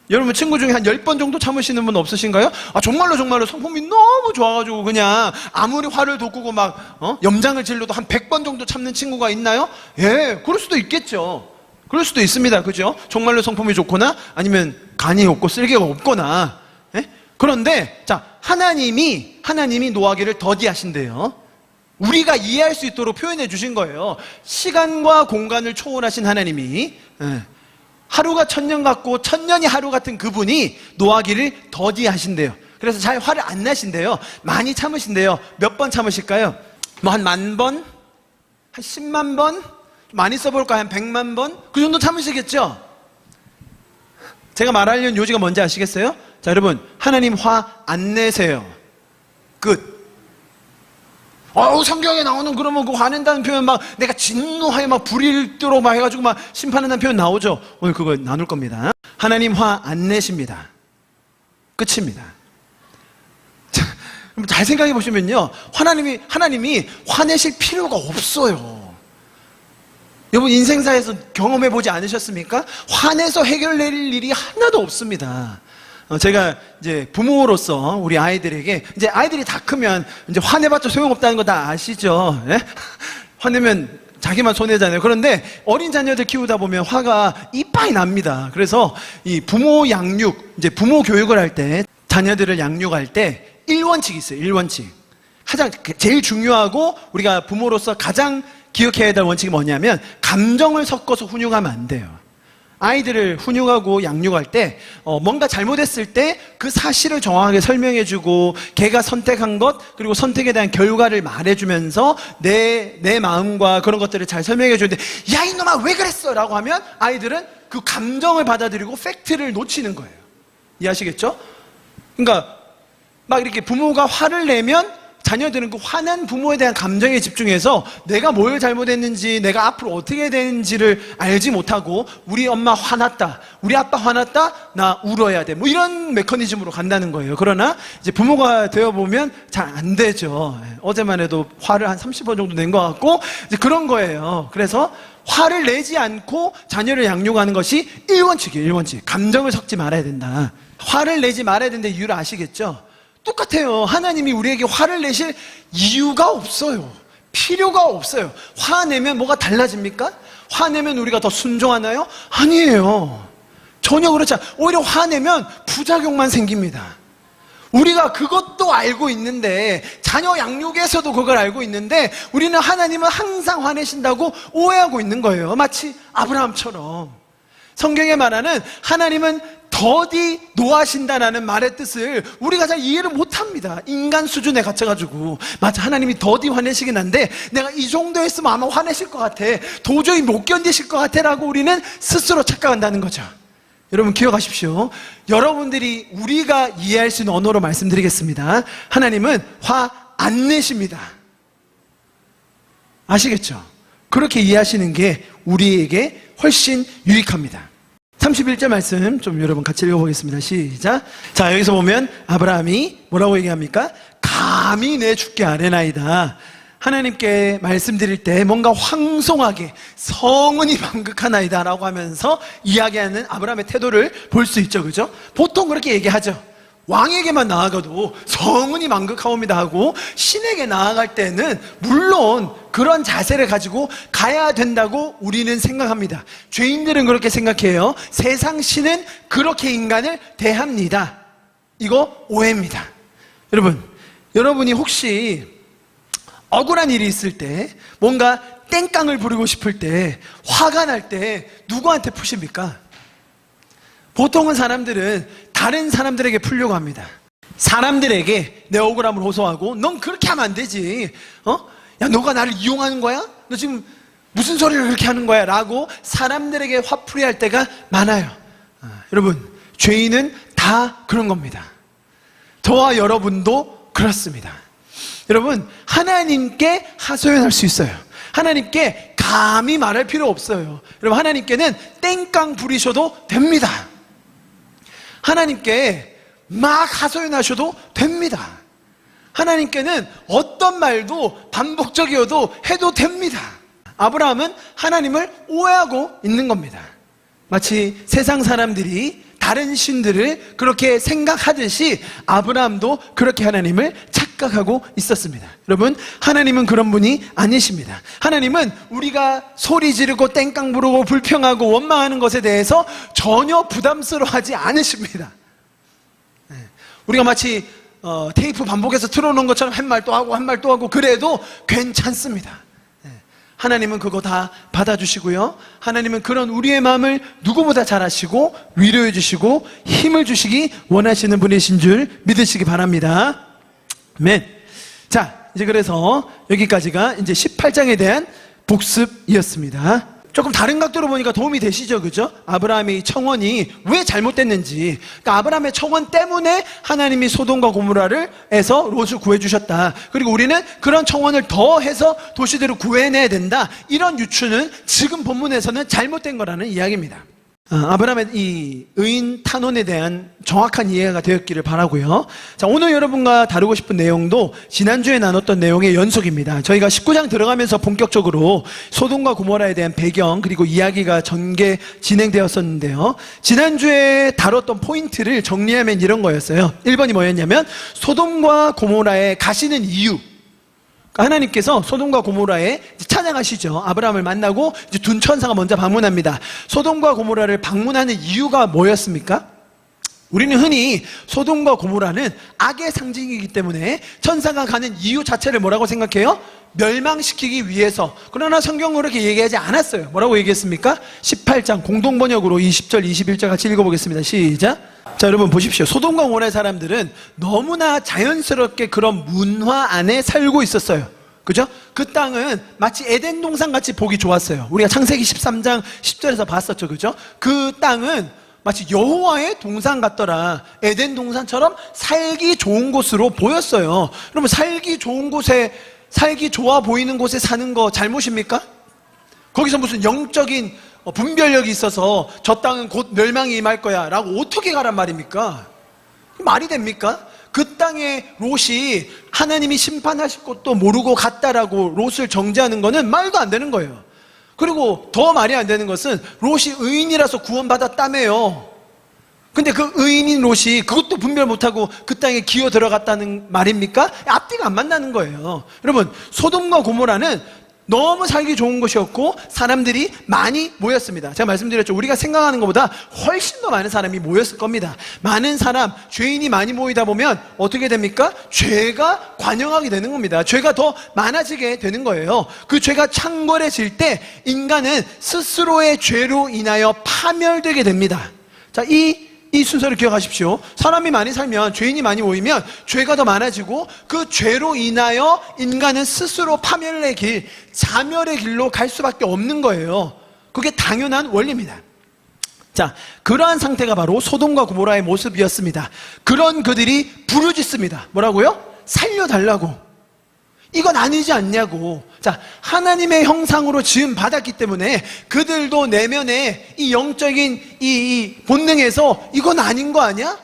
여러분 친구 중에 한 10번 정도 참으시는 분 없으신가요? 정말로 성품이 너무 좋아가지고 그냥 아무리 화를 돋구고 막 염장을 질러도 한 100번 정도 참는 친구가 있나요? 예, 그럴 수도 있겠죠. 그럴 수도 있습니다. 그죠? 정말로 성품이 좋거나 아니면 간이 없고 쓸개가 없거나. 예? 그런데 자, 하나님이 노하기를 더디하신대요. 우리가 이해할 수 있도록 표현해 주신 거예요. 시간과 공간을 초월하신 하나님이, 하루가 천년 같고 천년이 하루 같은 그분이 노하기를 더디하신대요. 그래서 잘 화를 안 나신대요. 많이 참으신대요. 몇 번 참으실까요? 뭐 한 10,000번? 한 10만 번? 많이 써볼까요? 한 100만 번? 그 정도 참으시겠죠? 제가 말하려는 요지가 뭔지 아시겠어요? 자, 여러분, 하나님 화 안 내세요. 끝. 성경에 나오는 그러면 그 화낸다는 표현 막 내가 진노하여 막 불일도록 막 해가지고 막 심판한다는 표현 나오죠? 오늘 그거 나눌 겁니다. 하나님 화 안 내십니다. 끝입니다. 자, 잘 생각해 보시면요. 하나님이 화내실 필요가 없어요. 여러분 인생사에서 경험해 보지 않으셨습니까? 화내서 해결될 일이 하나도 없습니다. 제가 이제 부모로서 우리 아이들에게, 이제 아이들이 다 크면 이제 화내봤자 소용없다는 거 다 아시죠? 예? 화내면 자기만 손해잖아요. 그런데 어린 자녀들 키우다 보면 화가 이빠이 납니다. 그래서 이 부모 양육, 이제 부모 교육을 할 때, 자녀들을 양육할 때 1원칙이 있어요. 1원칙. 제일 중요하고 우리가 부모로서 가장 기억해야 될 원칙이 뭐냐면, 감정을 섞어서 훈육하면 안 돼요. 아이들을 훈육하고 양육할 때 뭔가 잘못했을 때 그 사실을 정확하게 설명해주고, 걔가 선택한 것, 그리고 선택에 대한 결과를 말해주면서 내 마음과 그런 것들을 잘 설명해주는데, 야 이놈아 왜 그랬어? 라고 하면 아이들은 그 감정을 받아들이고 팩트를 놓치는 거예요. 이해하시겠죠? 그러니까 막 이렇게 부모가 화를 내면 자녀들은 그 화난 부모에 대한 감정에 집중해서 내가 뭘 잘못했는지, 내가 앞으로 어떻게 해야 되는지를 알지 못하고, 우리 엄마 화났다, 우리 아빠 화났다, 나 울어야 돼, 뭐 이런 메커니즘으로 간다는 거예요. 그러나 이제 부모가 되어보면 잘 안 되죠. 어제만 해도 화를 한 30번 정도 낸 것 같고, 이제 그런 거예요. 그래서 화를 내지 않고 자녀를 양육하는 것이 1원칙이에요. 1원칙. 감정을 섞지 말아야 된다. 화를 내지 말아야 된다. 이유를 아시겠죠? 똑같아요. 하나님이 우리에게 화를 내실 이유가 없어요. 필요가 없어요. 화내면 뭐가 달라집니까? 화내면 우리가 더 순종하나요? 아니에요. 전혀 그렇지 않아요. 오히려 화내면 부작용만 생깁니다. 우리가 그것도 알고 있는데, 자녀 양육에서도 그걸 알고 있는데, 우리는 하나님은 항상 화내신다고 오해하고 있는 거예요. 마치 아브라함처럼. 성경에 말하는 하나님은 더디 노하신다라는 말의 뜻을 우리가 잘 이해를 못합니다. 인간 수준에 갇혀가지고, 맞아, 하나님이 더디 화내시긴 한데 내가 이 정도 했으면 아마 화내실 것 같아, 도저히 못 견디실 것 같아 라고 우리는 스스로 착각한다는 거죠. 여러분 기억하십시오. 여러분들이, 우리가 이해할 수 있는 언어로 말씀드리겠습니다. 하나님은 화 안 내십니다. 아시겠죠? 그렇게 이해하시는 게 우리에게 훨씬 유익합니다. 31절 말씀 좀 여러분 같이 읽어보겠습니다. 시작. 자, 여기서 보면 아브라함이 뭐라고 얘기합니까? 감히 내 주께 아뢰나이다. 하나님께 말씀드릴 때 뭔가 황송하게 성은이 만극하나이다 라고 하면서 이야기하는 아브라함의 태도를 볼 수 있죠. 그죠? 보통 그렇게 얘기하죠. 왕에게만 나아가도 성은이 만극하옵니다 하고, 신에게 나아갈 때는 물론 그런 자세를 가지고 가야 된다고 우리는 생각합니다. 죄인들은 그렇게 생각해요. 세상 신은 그렇게 인간을 대합니다. 이거 오해입니다. 여러분이 혹시 억울한 일이 있을 때, 뭔가 땡깡을 부리고 싶을 때, 화가 날 때 누구한테 푸십니까? 보통은 사람들은 다른 사람들에게 풀려고 합니다. 사람들에게 내 억울함을 호소하고, 넌 그렇게 하면 안 되지, 야 너가 나를 이용하는 거야? 너 지금 무슨 소리를 그렇게 하는 거야? 라고 사람들에게 화풀이할 때가 많아요. 여러분, 죄인은 다 그런 겁니다. 저와 여러분도 그렇습니다. 여러분, 하나님께 하소연할 수 있어요. 하나님께 감히 말할 필요 없어요. 여러분, 하나님께는 땡깡 부리셔도 됩니다. 하나님께 막 하소연하셔도 됩니다. 하나님께는 어떤 말도 반복적이어도 해도 됩니다. 아브라함은 하나님을 오해하고 있는 겁니다. 마치 세상 사람들이 다른 신들을 그렇게 생각하듯이 아브라함도 그렇게 하나님을 착각하고 있었습니다. 여러분, 하나님은 그런 분이 아니십니다. 하나님은 우리가 소리 지르고 땡깡 부르고 불평하고 원망하는 것에 대해서 전혀 부담스러워하지 않으십니다. 우리가 마치 테이프 반복해서 틀어놓은 것처럼 한 말 또 하고 한 말 또 하고 그래도 괜찮습니다. 하나님은 그거 다 받아주시고요. 하나님은 그런 우리의 마음을 누구보다 잘 아시고 위로해 주시고 힘을 주시기 원하시는 분이신 줄 믿으시기 바랍니다. 아멘. 자, 이제 그래서 여기까지가 이제 18장에 대한 복습이었습니다. 조금 다른 각도로 보니까 도움이 되시죠? 그죠? 아브라함의 청원이 왜 잘못됐는지. 그러니까 아브라함의 청원 때문에 하나님이 소돔과 고모라를 해서 롯을 구해주셨다. 그리고 우리는 그런 청원을 더해서 도시들을 구해내야 된다. 이런 유추는 지금 본문에서는 잘못된 거라는 이야기입니다. 아브라함의 이 의인 탄원에 대한 정확한 이해가 되었기를 바라고요. 자, 오늘 여러분과 다루고 싶은 내용도 지난주에 나눴던 내용의 연속입니다. 저희가 19장 들어가면서 본격적으로 소돔과 고모라에 대한 배경 그리고 이야기가 전개 진행되었었는데요. 지난주에 다뤘던 포인트를 정리하면 이런 거였어요. 1번이 뭐였냐면 소돔과 고모라에 가시는 이유. 하나님께서 소돔과 고모라에 찬양하시죠. 아브라함을 만나고 이제 둔천사가 먼저 방문합니다. 소돔과 고모라를 방문하는 이유가 뭐였습니까? 우리는 흔히 소돔과 고모라는 악의 상징이기 때문에 천사가 가는 이유 자체를 뭐라고 생각해요? 멸망시키기 위해서. 그러나 성경은 그렇게 얘기하지 않았어요. 뭐라고 얘기했습니까? 18장 공동번역으로 20절 21절 같이 읽어보겠습니다. 시작. 자, 여러분 보십시오. 소돔과 고모라의 사람들은 너무나 자연스럽게 그런 문화 안에 살고 있었어요. 그죠? 그 땅은 마치 에덴 동산 같이 보기 좋았어요. 우리가 창세기 13장 10절에서 봤었죠. 그죠? 그 땅은 마치 여호와의 동산 같더라. 에덴 동산처럼 살기 좋은 곳으로 보였어요. 그러면 살기 좋은 곳에, 살기 좋아 보이는 곳에 사는 거 잘못입니까? 거기서 무슨 영적인 분별력이 있어서 저 땅은 곧 멸망이 임할 거야 라고 어떻게 가란 말입니까? 말이 됩니까? 그 땅에 롯이 하나님이 심판하실 것도 모르고 갔다라고 롯을 정죄하는 거는 말도 안 되는 거예요. 그리고 더 말이 안 되는 것은 롯이 의인이라서 구원받았다며요. 근데 그 의인인 롯이 그것도 분별 못하고 그 땅에 기어 들어갔다는 말입니까? 앞뒤가 안 맞는 거예요. 여러분, 소돔과 고모라는 너무 살기 좋은 곳이었고 사람들이 많이 모였습니다. 제가 말씀드렸죠. 우리가 생각하는 것보다 훨씬 더 많은 사람이 모였을 겁니다. 많은 사람, 죄인이 많이 모이다 보면 어떻게 됩니까? 죄가 관영하게 되는 겁니다. 죄가 더 많아지게 되는 거예요. 그 죄가 창궐해질 때 인간은 스스로의 죄로 인하여 파멸되게 됩니다. 자, 이 순서를 기억하십시오. 사람이 많이 살면, 죄인이 많이 모이면 죄가 더 많아지고 그 죄로 인하여 인간은 스스로 파멸의 길, 자멸의 길로 갈 수밖에 없는 거예요. 그게 당연한 원리입니다. 자, 그러한 상태가 바로 소돔과 고모라의 모습이었습니다. 그런 그들이 부르짖습니다. 뭐라고요? 살려달라고. 이건 아니지 않냐고. 자, 하나님의 형상으로 지음 받았기 때문에 그들도 내면에 이 영적인 이 본능에서 이건 아닌 거 아니야?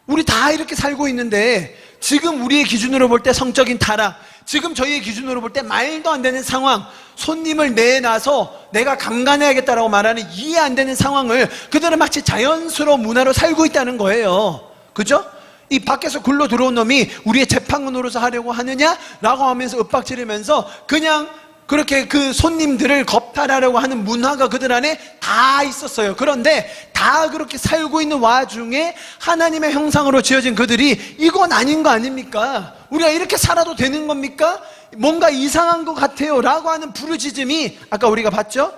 우리 다 이렇게 살고 있는데 지금 우리의 기준으로 볼 때 성적인 타락, 지금 저희의 기준으로 볼 때 말도 안 되는 상황, 손님을 내놔서 내가 강간해야겠다라고 말하는 이해 안 되는 상황을 그들은 마치 자연스러운 문화로 살고 있다는 거예요. 그죠? 이 밖에서 굴러 들어온 놈이 우리의 재판관 노릇을 하려고 하느냐라고 하면서 윽박지르면서 그냥 그렇게 그 손님들을 겁탈하려고 하는 문화가 그들 안에 다 있었어요. 그런데 다 그렇게 살고 있는 와중에 하나님의 형상으로 지어진 그들이 이건 아닌 거 아닙니까? 우리가 이렇게 살아도 되는 겁니까? 뭔가 이상한 것 같아요 라고 하는 부르짖음이 아까 우리가 봤죠?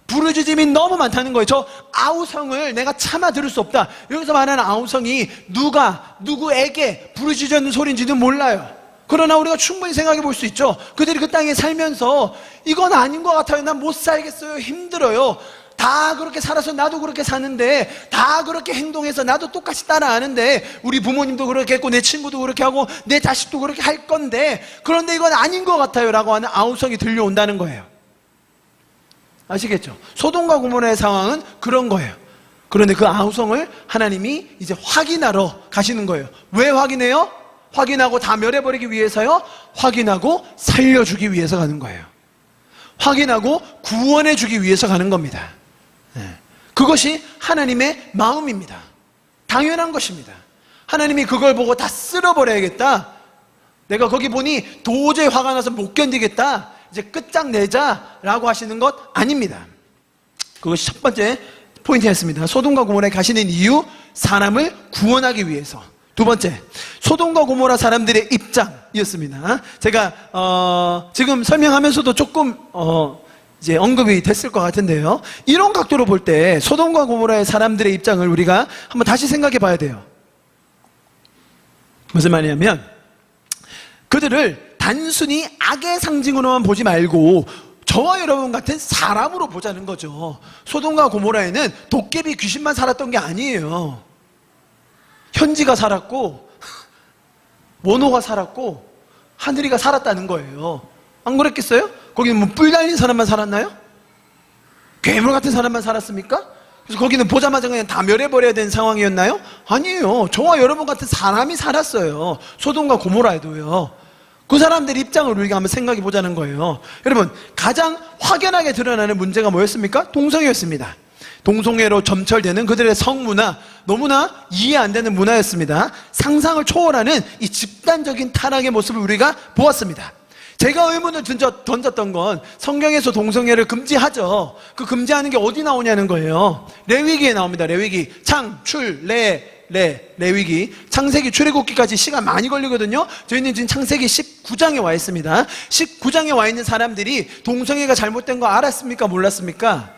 부르짖음이 너무 많다는 거예요. 저 아우성을 내가 참아 들을 수 없다. 여기서 말하는 아우성이 누구에게 부르짖는 소리인지는 몰라요. 그러나 우리가 충분히 생각해 볼 수 있죠. 그들이 그 땅에 살면서 이건 아닌 것 같아요. 난 못 살겠어요. 힘들어요. 다 그렇게 살아서 나도 그렇게 사는데, 다 그렇게 행동해서 나도 똑같이 따라하는데, 우리 부모님도 그렇게 했고 내 친구도 그렇게 하고 내 자식도 그렇게 할 건데, 그런데 이건 아닌 것 같아요 라고 하는 아우성이 들려온다는 거예요. 아시겠죠? 소돔과 고모라의 상황은 그런 거예요. 그런데 그 아우성을 하나님이 이제 확인하러 가시는 거예요. 왜 확인해요? 확인하고 다 멸해버리기 위해서요? 확인하고 살려주기 위해서 가는 거예요. 확인하고 구원해주기 위해서 가는 겁니다. 그것이 하나님의 마음입니다. 당연한 것입니다. 하나님이 그걸 보고 다 쓸어버려야겠다. 내가 거기 보니 도저히 화가 나서 못 견디겠다. 이제 끝장내자라고 하시는 것 아닙니다. 그것이 첫 번째 포인트였습니다. 소돔과 고모라에 가시는 이유, 사람을 구원하기 위해서. 두 번째, 소돔과 고모라 사람들의 입장이었습니다. 제가 지금 설명하면서도 조금 이제 언급이 됐을 것 같은데요. 이런 각도로 볼 때 소돔과 고모라의 사람들의 입장을 우리가 한번 다시 생각해 봐야 돼요. 무슨 말이냐면 그들을 단순히 악의 상징으로만 보지 말고 저와 여러분 같은 사람으로 보자는 거죠. 소돔과 고모라에는 도깨비 귀신만 살았던 게 아니에요. 현지가 살았고 원호가 살았고 하늘이가 살았다는 거예요. 안 그랬겠어요? 거기는 뭐 뿔 달린 사람만 살았나요? 괴물 같은 사람만 살았습니까? 그래서 거기는 보자마자 그냥 다 멸해버려야 되는 상황이었나요? 아니에요. 저와 여러분 같은 사람이 살았어요. 소돔과 고모라에도요. 그 사람들의 입장을 우리가 한번 생각해 보자는 거예요. 여러분, 가장 확연하게 드러나는 문제가 뭐였습니까? 동성애였습니다. 동성애로 점철되는 그들의 성문화, 너무나 이해 안 되는 문화였습니다. 상상을 초월하는 이 집단적인 타락의 모습을 우리가 보았습니다. 제가 의문을 던졌던 건 성경에서 동성애를 금지하죠. 그 금지하는 게 어디 나오냐는 거예요. 레위기에 나옵니다. 레위기. 창, 출, 레위기. 창세기 출애굽기까지 시간 많이 걸리거든요. 저희는 지금 창세기 19장에 와 있습니다. 19장에 와 있는 사람들이 동성애가 잘못된 거 알았습니까? 몰랐습니까?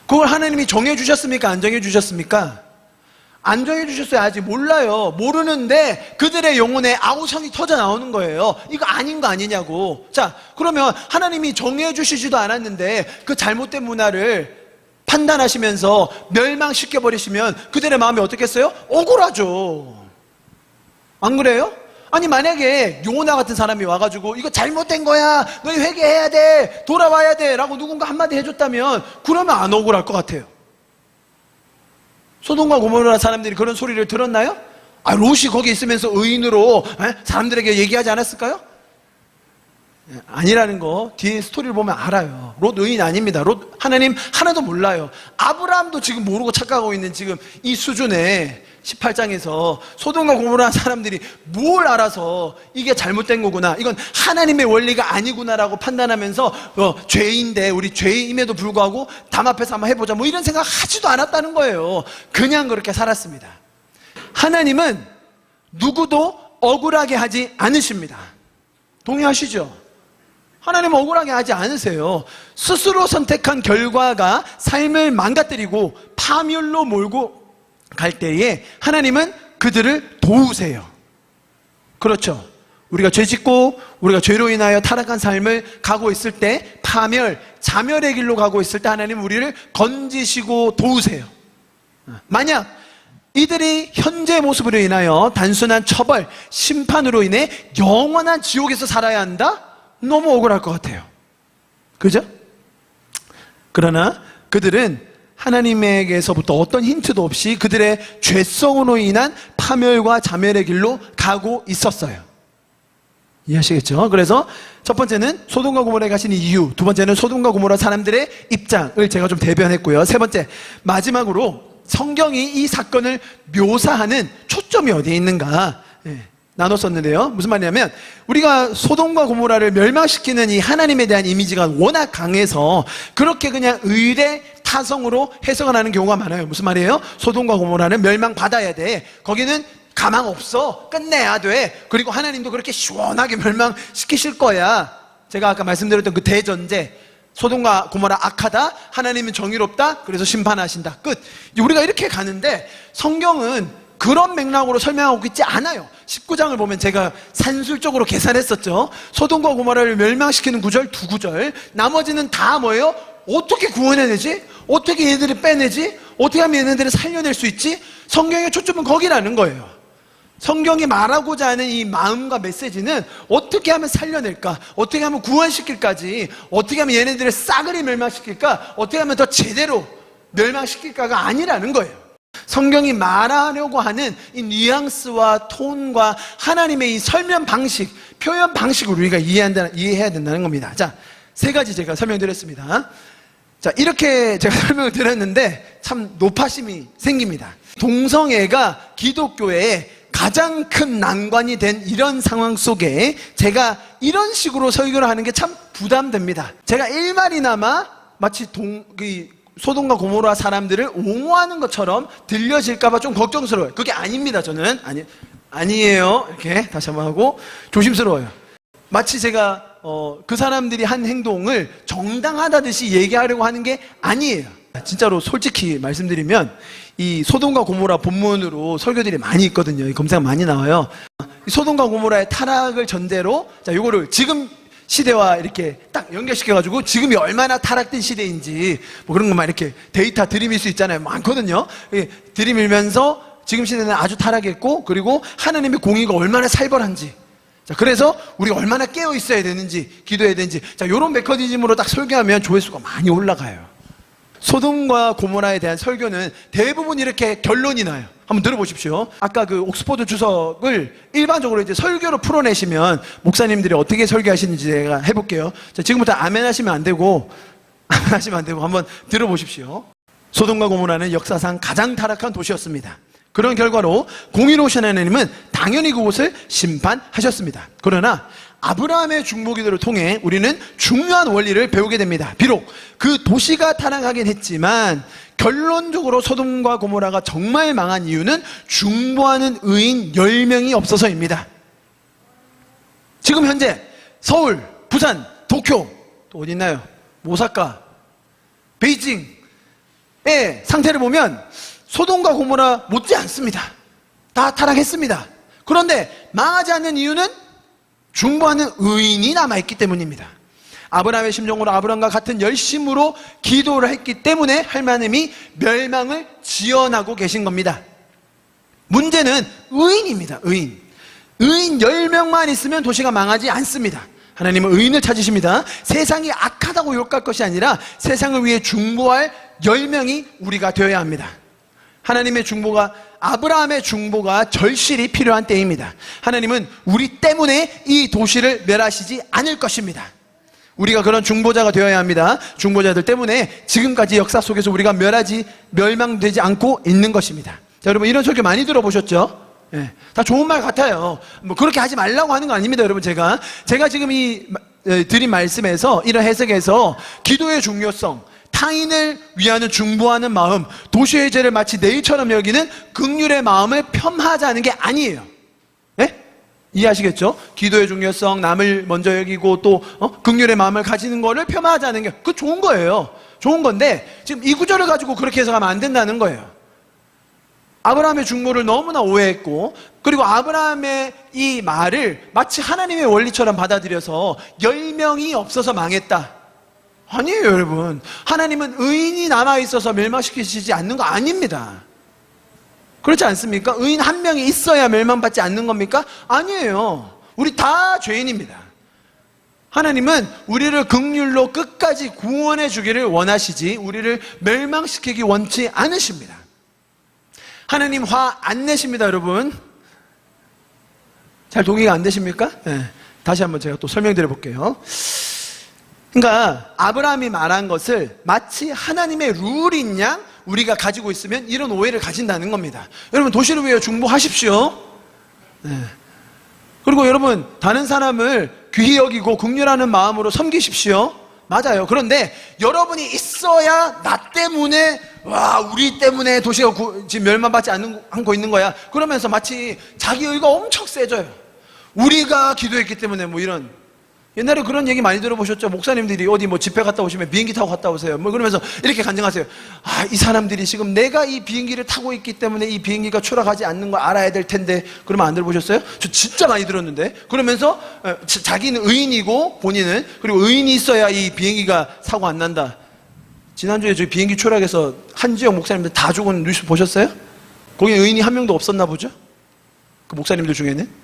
그걸 하나님이 정해주셨습니까? 안 정해주셨습니까? 안 정해주셨어요. 아직 몰라요. 모르는데 그들의 영혼에 아우성이 터져 나오는 거예요. 이거 아닌 거 아니냐고. 자, 그러면 하나님이 정해주시지도 않았는데 그 잘못된 문화를 판단하시면서 멸망시켜버리시면 그들의 마음이 어떻겠어요? 억울하죠. 안 그래요? 아니, 만약에 요나 같은 사람이 와가지고 이거 잘못된 거야, 너희 회개해야 돼, 돌아와야 돼 라고 누군가 한마디 해줬다면 그러면 안 억울할 것 같아요. 소돔과 고모라 사람들이 그런 소리를 들었나요? 아, 롯이 거기 있으면서 의인으로 사람들에게 얘기하지 않았을까요? 아니라는 거 뒤에 스토리를 보면 알아요. 롯 의인 아닙니다. 롯 하나님 하나도 몰라요. 아브라함도 지금 모르고 착각하고 있는 지금 이 수준에 18장에서 소돔과 고모라 사람들이 뭘 알아서 이게 잘못된 거구나, 이건 하나님의 원리가 아니구나라고 판단하면서 죄인데 우리 죄임에도 불구하고 담 앞에서 한번 해보자 뭐 이런 생각 하지도 않았다는 거예요. 그냥 그렇게 살았습니다. 하나님은 누구도 억울하게 하지 않으십니다. 동의하시죠? 하나님은 억울하게 하지 않으세요. 스스로 선택한 결과가 삶을 망가뜨리고 파멸로 몰고 갈 때에 하나님은 그들을 도우세요. 그렇죠. 우리가 죄짓고 우리가 죄로 인하여 타락한 삶을 가고 있을 때, 파멸, 자멸의 길로 가고 있을 때 하나님은 우리를 건지시고 도우세요. 만약 이들이 현재 모습으로 인하여 단순한 처벌, 심판으로 인해 영원한 지옥에서 살아야 한다? 너무 억울할 것 같아요. 그죠? 그러나 그들은 하나님에게서부터 어떤 힌트도 없이 그들의 죄성으로 인한 파멸과 자멸의 길로 가고 있었어요. 이해하시겠죠? 그래서 첫 번째는 소돔과 고모라에 가신 이유, 두 번째는 소돔과 고모라 사람들의 입장을 제가 좀 대변했고요. 세 번째, 마지막으로 성경이 이 사건을 묘사하는 초점이 어디에 있는가 나눴었는데요. 무슨 말이냐면 우리가 소돔과 고모라를 멸망시키는 이 하나님에 대한 이미지가 워낙 강해서 그렇게 그냥 의례 타성으로 해석을 하는 경우가 많아요. 무슨 말이에요? 소돔과 고모라는 멸망받아야 돼, 거기는 가망 없어, 끝내야 돼, 그리고 하나님도 그렇게 시원하게 멸망시키실 거야. 제가 아까 말씀드렸던 그 대전제, 소돔과 고모라 악하다, 하나님은 정의롭다, 그래서 심판하신다, 끝. 우리가 이렇게 가는데 성경은 그런 맥락으로 설명하고 있지 않아요. 19장을 보면 제가 산술적으로 계산했었죠. 소돔과 고모라를 멸망시키는 구절, 두 구절, 나머지는 다 뭐예요? 어떻게 구원해내지? 어떻게 얘네들을 빼내지? 어떻게 하면 얘네들을 살려낼 수 있지? 성경의 초점은 거기라는 거예요. 성경이 말하고자 하는 이 마음과 메시지는 어떻게 하면 살려낼까? 어떻게 하면 구원시킬까지? 어떻게 하면 얘네들을 싸그리 멸망시킬까? 어떻게 하면 더 제대로 멸망시킬까가 아니라는 거예요. 성경이 말하려고 하는 이 뉘앙스와 톤과 하나님의 이 설명 방식, 표현 방식을 우리가 이해해야 된다는 겁니다. 자, 세 가지 제가 설명드렸습니다. 자, 이렇게 제가 설명을 드렸는데 참 노파심이 생깁니다. 동성애가 기독교의 가장 큰 난관이 된 이런 상황 속에 제가 이런 식으로 설교를 하는 게 참 부담됩니다. 제가 일말이나마 마치 소돔과 고모라 사람들을 옹호하는 것처럼 들려질까봐 좀 걱정스러워요. 그게 아닙니다. 저는 아니에요. 이렇게 다시 한번 하고 조심스러워요. 마치 제가 그 사람들이 한 행동을 정당하다듯이 얘기하려고 하는 게 아니에요. 진짜로 솔직히 말씀드리면 이 소돔과 고모라 본문으로 설교들이 많이 있거든요. 이 검색 많이 나와요. 이 소돔과 고모라의 타락을 전제로 자 요거를 지금 시대와 이렇게 딱 연결시켜가지고 지금이 얼마나 타락된 시대인지 뭐 그런 것만 이렇게 데이터 들이밀 수 있잖아요. 많거든요. 들이밀면서 지금 시대는 아주 타락했고 그리고 하나님의 공의가 얼마나 살벌한지 자 그래서 우리가 얼마나 깨어 있어야 되는지 기도해야 되는지 자 요런 메커니즘으로 딱 설교하면 조회수가 많이 올라가요. 소돔과 고모라에 대한 설교는 대부분 이렇게 결론이 나요. 한번 들어보십시오. 아까 그 옥스퍼드 주석을 일반적으로 이제 설교로 풀어내시면 목사님들이 어떻게 설교하시는지 제가 해볼게요. 자, 지금부터 아멘 하시면 안 되고, 아멘 하시면 안 되고 한번 들어보십시오. 소돔과 고모라는 역사상 가장 타락한 도시였습니다. 그런 결과로 공의로우신 하나님은 당연히 그곳을 심판하셨습니다. 그러나 아브라함의 중보기도를 통해 우리는 중요한 원리를 배우게 됩니다. 비록 그 도시가 타락하긴 했지만 결론적으로 소돔과 고모라가 정말 망한 이유는 중보하는 의인 10명이 없어서입니다. 지금 현재 서울, 부산, 도쿄, 또 어디 있나요? 오사카, 베이징의 상태를 보면 소돔과 고모라 못지 않습니다. 다 타락했습니다. 그런데 망하지 않는 이유는 중보하는 의인이 남아있기 때문입니다. 아브라함의 심정으로 아브라함과 같은 열심으로 기도를 했기 때문에 하나님이 멸망을 지연하고 계신 겁니다. 문제는 의인입니다. 의인 10명만 있으면 도시가 망하지 않습니다. 하나님은 의인을 찾으십니다. 세상이 악하다고 욕할 것이 아니라 세상을 위해 중보할 10명이 우리가 되어야 합니다. 하나님의 중보가 아브라함의 중보가 절실히 필요한 때입니다. 하나님은 우리 때문에 이 도시를 멸하시지 않을 것입니다. 우리가 그런 중보자가 되어야 합니다. 중보자들 때문에 지금까지 역사 속에서 우리가 멸망되지 않고 있는 것입니다. 자, 여러분 이런 설교 많이 들어보셨죠? 예, 다 좋은 말 같아요. 뭐 그렇게 하지 말라고 하는 거 아닙니다, 여러분. 제가 지금 이 드린 말씀에서 이런 해석에서 기도의 중요성, 타인을 위하는 중보하는 마음, 도시의 죄를 마치 내 일처럼 여기는 긍휼의 마음을 폄하하자는 게 아니에요. 예? 이해하시겠죠? 기도의 중요성, 남을 먼저 여기고 또 긍휼의 마음을 가지는 거를 폄하하자는 게 그거 좋은 거예요. 좋은 건데 지금 이 구절을 가지고 그렇게 해석하면 안 된다는 거예요. 아브라함의 중보를 너무나 오해했고 그리고 아브라함의 이 말을 마치 하나님의 원리처럼 받아들여서 10명이 없어서 망했다. 아니에요, 여러분. 하나님은 의인이 남아있어서 멸망시키시지 않는 거 아닙니다. 그렇지 않습니까? 의인 한 명이 있어야 멸망받지 않는 겁니까? 아니에요. 우리 다 죄인입니다. 하나님은 우리를 긍휼로 끝까지 구원해 주기를 원하시지 우리를 멸망시키기 원치 않으십니다. 하나님 화 안 내십니다, 여러분. 잘 동의가 안 되십니까? 네. 다시 한번 제가 또 설명드려 볼게요. 그러니까 아브라함이 말한 것을 마치 하나님의 룰인 양 우리가 가지고 있으면 이런 오해를 가진다는 겁니다. 여러분 도시를 위해 중보하십시오. 네. 그리고 여러분 다른 사람을 귀히 여기고 긍휼하는 마음으로 섬기십시오. 맞아요. 그런데 여러분이 있어야 나 때문에 우리 때문에 도시가 지금 멸망받지 않고 있는 거야. 그러면서 마치 자기 의가 엄청 세져요. 우리가 기도했기 때문에 뭐 이런 옛날에 그런 얘기 많이 들어보셨죠? 목사님들이 어디 뭐 집회 갔다 오시면 비행기 타고 갔다 오세요. 뭐 그러면서 이렇게 간증하세요. 이 사람들이 지금 내가 이 비행기를 타고 있기 때문에 이 비행기가 추락하지 않는 걸 알아야 될 텐데 그러면 안 들어보셨어요? 저 진짜 많이 들었는데 그러면서 자기는 의인이고 본인은 그리고 의인이 있어야 이 비행기가 사고 안 난다. 지난주에 저희 비행기 추락해서 한지영 목사님들 다 죽은 뉴스 보셨어요? 거기 의인이 한 명도 없었나 보죠? 그 목사님들 중에는?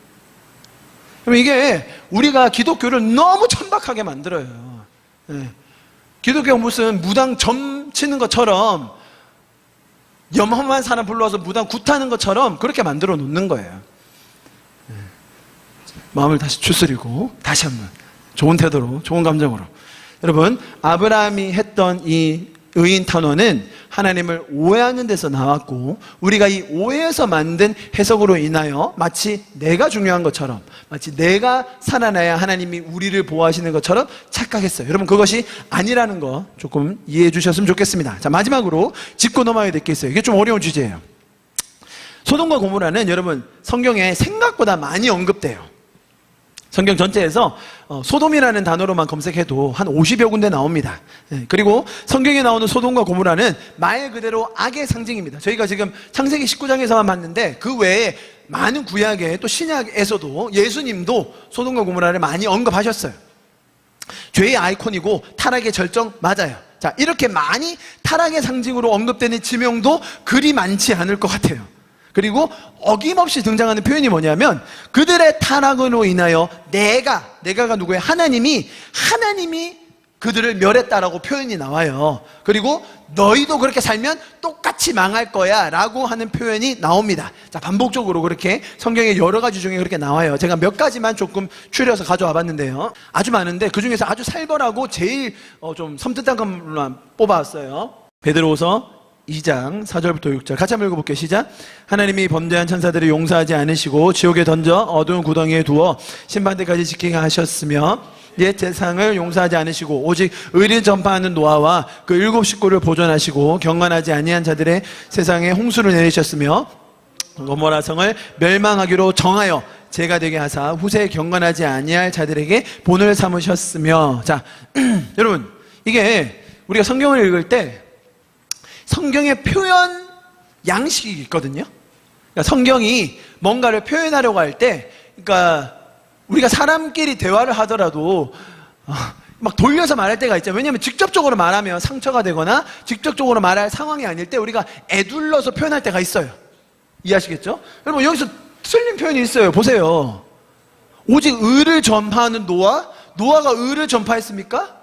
그럼 이게 우리가 기독교를 너무 천박하게 만들어요. 네. 기독교가 무슨 무당 점 치는 것처럼 염험한 사람 불러와서 무당 굿하는 것처럼 그렇게 만들어 놓는 거예요. 네. 마음을 다시 추스리고 다시 한번 좋은 태도로 좋은 감정으로 여러분 아브라함이 했던 이 의인 탄원은 하나님을 오해하는 데서 나왔고, 우리가 이 오해에서 만든 해석으로 인하여 마치 내가 중요한 것처럼, 마치 내가 살아나야 하나님이 우리를 보호하시는 것처럼 착각했어요. 여러분, 그것이 아니라는 거 조금 이해해 주셨으면 좋겠습니다. 자, 마지막으로 짚고 넘어야 될 게 있어요. 이게 좀 어려운 주제예요. 소돔과 고모라는 여러분 성경에 생각보다 많이 언급돼요. 성경 전체에서 소돔이라는 단어로만 검색해도 한 50여 군데 나옵니다. 그리고 성경에 나오는 소돔과 고모라는 말 그대로 악의 상징입니다. 저희가 지금 창세기 19장에서만 봤는데 그 외에 많은 구약에 또 신약에서도 예수님도 소돔과 고모라를 많이 언급하셨어요. 죄의 아이콘이고 타락의 절정 맞아요. 자, 이렇게 많이 타락의 상징으로 언급되는 지명도 그리 많지 않을 것 같아요. 그리고 어김없이 등장하는 표현이 뭐냐면 그들의 타락으로 인하여 내가가 누구예요? 하나님이 그들을 멸했다라고 표현이 나와요. 그리고 너희도 그렇게 살면 똑같이 망할 거야 라고 하는 표현이 나옵니다. 자, 반복적으로 그렇게 성경의 여러 가지 중에 그렇게 나와요. 제가 몇 가지만 조금 추려서 가져와 봤는데요. 아주 많은데 그 중에서 아주 살벌하고 제일 좀 섬뜩한 것만 뽑아왔어요. 베드로후서 2장 4절부터 6절 같이 한번 읽어볼게요. 시작. 하나님이 범죄한 천사들을 용서하지 않으시고 지옥에 던져 어두운 구덩이에 두어 심판대까지 지키게 하셨으며 옛 재상을 용서하지 않으시고 오직 의를 전파하는 노아와 그 7 식구를 보존하시고 경건하지 아니한 자들의 세상에 홍수를 내리셨으며 고모라 성을 멸망하기로 정하여 죄가 되게 하사 후세에 경건하지 아니할 자들에게 본을 삼으셨으며. 자, 여러분, 이게 우리가 성경을 읽을 때 성경의 표현 양식이 있거든요. 그러니까 성경이 뭔가를 표현하려고 할 때, 그러니까 우리가 사람끼리 대화를 하더라도 막 돌려서 말할 때가 있잖아요. 왜냐하면 직접적으로 말하면 상처가 되거나 직접적으로 말할 상황이 아닐 때 우리가 애둘러서 표현할 때가 있어요. 이해하시겠죠? 여러분, 여기서 틀린 표현이 있어요. 보세요. 오직 의를 전파하는 노아가 의를 전파했습니까?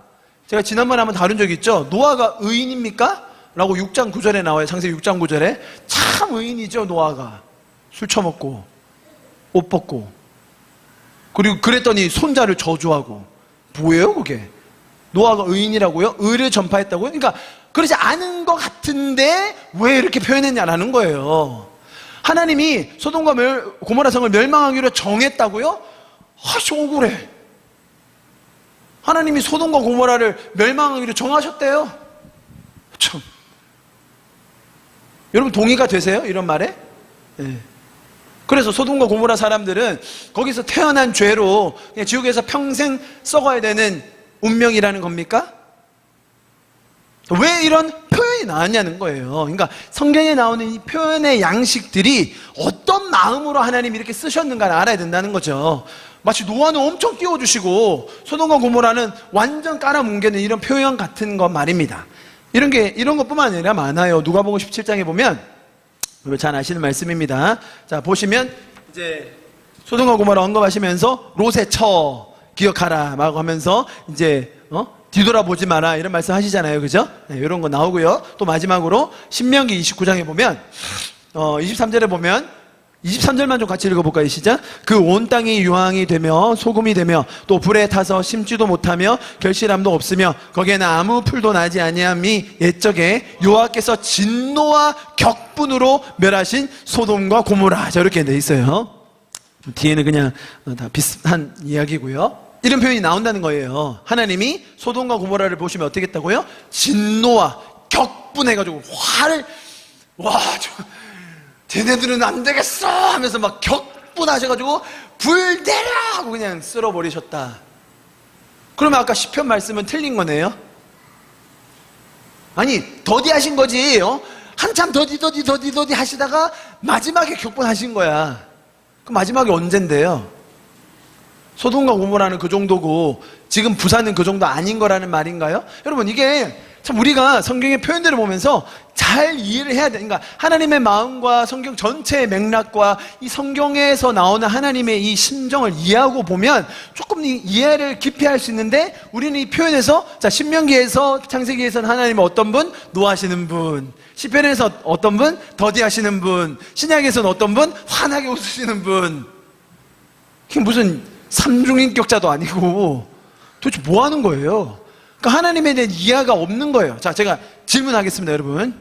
제가 지난번에 한번 다룬 적이 있죠. 노아가 의인입니까? 라고 6장 9절에 나와요. 창세기 6장 9절에. 참 의인이죠, 노아가. 술 처먹고 옷 벗고 그리고 그랬더니 손자를 저주하고. 뭐예요 그게? 노아가 의인이라고요? 의를 전파했다고요? 그러니까 그러지 않은 것 같은데 왜 이렇게 표현했냐라는 거예요. 하나님이 소돔과 고모라 성을 멸망하기로 정했다고요? 아씨, 억울해. 하나님이 소돔과 고모라를 멸망하기로 정하셨대요. 참. 여러분, 동의가 되세요? 이런 말에? 네. 그래서 소돔과 고모라 사람들은 거기서 태어난 죄로 그냥 지옥에서 평생 썩어야 되는 운명이라는 겁니까? 왜 이런 표현이 나왔냐는 거예요. 그러니까 성경에 나오는 이 표현의 양식들이 어떤 마음으로 하나님이 이렇게 쓰셨는가를 알아야 된다는 거죠. 마치 노아는 엄청 띄워주시고 소돔과 고모라는 완전 깔아뭉개는 이런 표현 같은 것 말입니다. 이런 것뿐만 아니라 많아요. 누가복음 17장에 보면, 이거 잘 아시는 말씀입니다. 자, 보시면 이제 소돔과 고모라 언급하시면서 롯의 처 기억하라 라고 하면서 이제 뒤돌아보지 마라 이런 말씀 하시잖아요. 그죠? 네, 이런 거 나오고요. 또 마지막으로 신명기 29장에 보면 23절에 보면 23절만 좀 같이 읽어볼까요? 시작. 그 온 땅이 유황이 되며 소금이 되며 또 불에 타서 심지도 못하며 결실함도 없으며 거기에는 아무 풀도 나지 아니함이 옛적에 여호와께서 진노와 격분으로 멸하신 소돔과 고모라. 자, 이렇게 돼 있어요. 뒤에는 그냥 다 비슷한 이야기고요. 이런 표현이 나온다는 거예요. 하나님이 소돔과 고모라를 보시면 어떻게 했다고요? 진노와 격분해가지고 화를 쟤네들은 안 되겠어 하면서 막 격분하셔가지고 불 내려 하고 그냥 쓸어버리셨다. 그러면 아까 시편 말씀은 틀린 거네요? 아니, 더디하신 거지. 한참 더디 하시다가 마지막에 격분하신 거야. 그 마지막이 언젠데요? 소돔과 고모라는 그 정도고 지금 부산은 그 정도 아닌 거라는 말인가요? 여러분, 이게 참 우리가 성경의 표현들을 보면서 잘 이해를 해야 돼. 그러니까 하나님의 마음과 성경 전체의 맥락과 이 성경에서 나오는 하나님의 이 심정을 이해하고 보면 조금 이해를 깊이 할 수 있는데, 우리는 이 표현에서, 자, 신명기에서 창세기에서는 하나님은 어떤 분? 노하시는 분. 시편에서 어떤 분? 더디하시는 분. 신약에서는 어떤 분? 환하게 웃으시는 분. 이게 무슨 삼중인격자도 아니고 도대체 뭐 하는 거예요? 그러니까 하나님에 대한 이해가 없는 거예요. 자, 제가 질문하겠습니다, 여러분.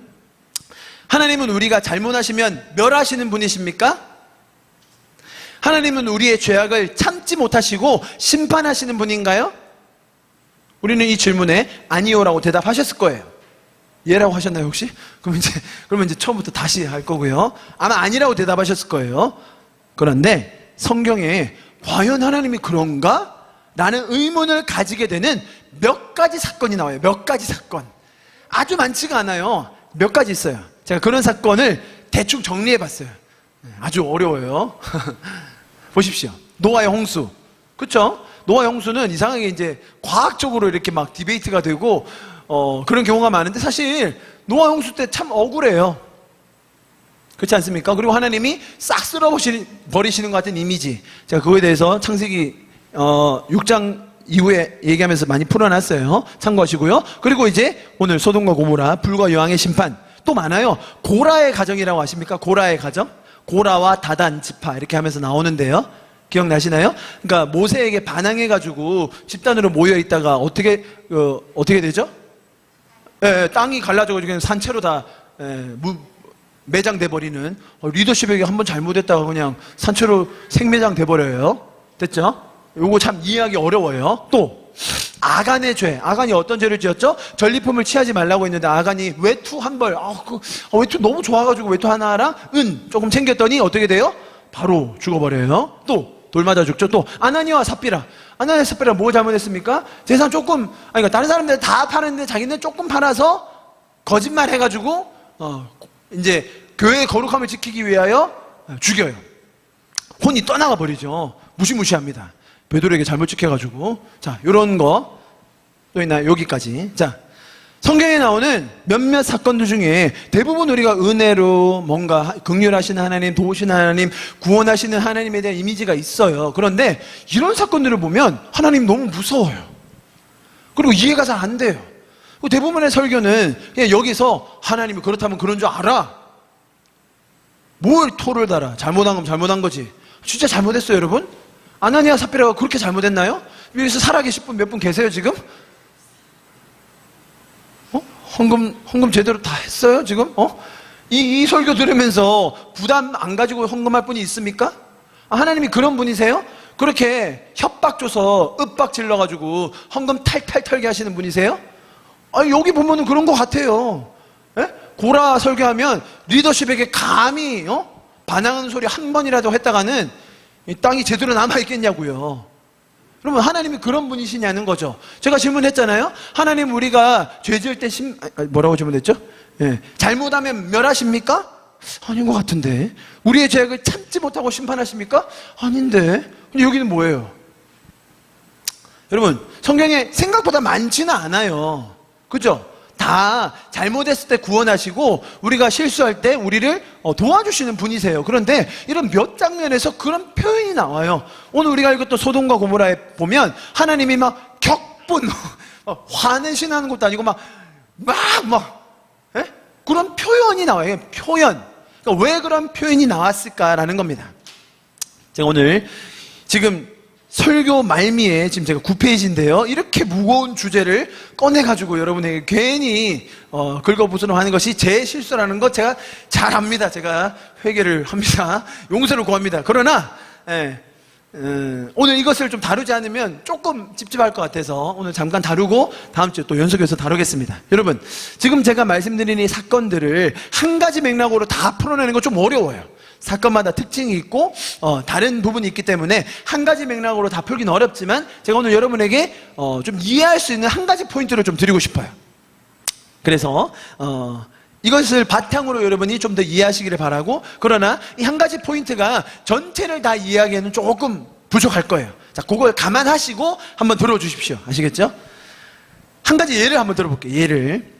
하나님은 우리가 잘못하시면 멸하시는 분이십니까? 하나님은 우리의 죄악을 참지 못하시고 심판하시는 분인가요? 우리는 이 질문에 아니요라고 대답하셨을 거예요. 예라고 하셨나요, 혹시? 그러면 이제 처음부터 다시 할 거고요. 아마 아니라고 대답하셨을 거예요. 그런데 성경에 과연 하나님이 그런가? 라는 의문을 가지게 되는 몇 가지 사건이 나와요. 몇 가지 사건. 아주 많지가 않아요. 몇 가지 있어요. 제가 그런 사건을 대충 정리해 봤어요. 아주 어려워요. 보십시오. 노아의 홍수. 그쵸? 노아의 홍수는 이상하게 이제 과학적으로 이렇게 막 디베이트가 되고, 그런 경우가 많은데 사실 노아의 홍수 때 참 억울해요. 그렇지 않습니까? 그리고 하나님이 싹 쓸어버리시는 것 같은 이미지. 제가 그거에 대해서 창세기 6장 이후에 얘기하면서 많이 풀어놨어요. 참고하시고요. 그리고 이제 오늘 소돔과 고모라, 불과 여왕의 심판. 또 많아요. 고라의 가정이라고 아십니까? 고라의 가정? 고라와 다단, 지파 이렇게 하면서 나오는데요. 기억나시나요? 그러니까 모세에게 반항해가지고 집단으로 모여있다가 어떻게 되죠? 땅이 갈라져가지고 그냥 산채로 다 매장돼 버리는, 리더십에게 한번 잘못했다가 그냥 산채로 생매장 돼 버려요. 됐죠? 요거 참 이해하기 어려워요. 또 아간의 죄. 아간이 어떤 죄를 지었죠? 전리품을 취하지 말라고 했는데 아간이 외투 한 벌, 외투 너무 좋아가지고 외투 하나랑 은 조금 챙겼더니 어떻게 돼요? 바로 죽어버려요. 또 돌 맞아 죽죠. 또 아나니아와 삽비라. 아나니아와 삽비라 뭐 잘못했습니까? 재산 조금, 그러니까 다른 사람들 다 파는데 자기는 조금 팔아서 거짓말 해가지고 이제 교회의 거룩함을 지키기 위하여 죽여요. 혼이 떠나가 버리죠. 무시무시합니다. 베드로에게 잘못 지켜가지고. 자, 요런 거 또 있나요? 여기까지. 자, 성경에 나오는 몇몇 사건들 중에 대부분 우리가 은혜로 뭔가 긍휼하시는 하나님, 도우시는 하나님, 구원하시는 하나님에 대한 이미지가 있어요. 그런데 이런 사건들을 보면 하나님 너무 무서워요. 그리고 이해가 잘 안 돼요. 대부분의 설교는 그냥 여기서 하나님이 그렇다면 그런 줄 알아. 뭘 토를 달아. 잘못한 건 잘못한 거지. 진짜 잘못했어요, 여러분? 아나니아 삽비라가 그렇게 잘못했나요? 여기서 살아계실 분 몇 분 계세요, 지금? 헌금 제대로 다 했어요, 지금? 이 설교 들으면서 부담 안 가지고 헌금할 분이 있습니까? 하나님이 그런 분이세요? 그렇게 협박 줘서 윽박 질러가지고 헌금 탈탈 털게 하시는 분이세요? 여기 보면은 그런 것 같아요. 예? 고라 설교하면 리더십에게 감히 반항하는 소리 한 번이라도 했다가는 이 땅이 제대로 남아있겠냐고요. 그러면 하나님이 그런 분이시냐는 거죠. 제가 질문했잖아요. 하나님 우리가 죄 지을 때 뭐라고 질문했죠? 예. 잘못하면 멸하십니까? 아닌 것 같은데. 우리의 죄악을 참지 못하고 심판하십니까? 아닌데. 근데 여기는 뭐예요? 여러분, 성경에 생각보다 많지는 않아요. 그죠? 다 잘못했을 때 구원하시고 우리가 실수할 때 우리를 도와주시는 분이세요. 그런데 이런 몇 장면에서 그런 표현이 나와요. 오늘 우리가 읽었던 소돔과 고모라에 보면 하나님이 막 격분, 화내시는 것도 아니고 예? 그런 표현이 나와요. 표현. 그러니까 왜 그런 표현이 나왔을까라는 겁니다. 제가 오늘 지금 설교 말미에 지금 제가 9페이지인데요. 이렇게 무거운 주제를 꺼내가지고 여러분에게 괜히 긁어부스럼 하는 것이 제 실수라는 것 제가 잘 압니다. 제가 회개를 합니다. 용서를 구합니다. 그러나 오늘 이것을 좀 다루지 않으면 조금 찝찝할 것 같아서 오늘 잠깐 다루고 다음 주에 또 연속해서 다루겠습니다. 여러분, 지금 제가 말씀드린 이 사건들을 한 가지 맥락으로 다 풀어내는 건 좀 어려워요. 사건마다 특징이 있고 다른 부분이 있기 때문에 한 가지 맥락으로 다 풀기는 어렵지만 제가 오늘 여러분에게 좀 이해할 수 있는 한 가지 포인트를 좀 드리고 싶어요. 그래서 이것을 바탕으로 여러분이 좀 더 이해하시기를 바라고, 그러나 이 한 가지 포인트가 전체를 다 이해하기에는 조금 부족할 거예요. 자, 그걸 감안하시고 한번 들어주십시오. 아시겠죠? 한 가지 예를 한번 들어볼게요. 예를.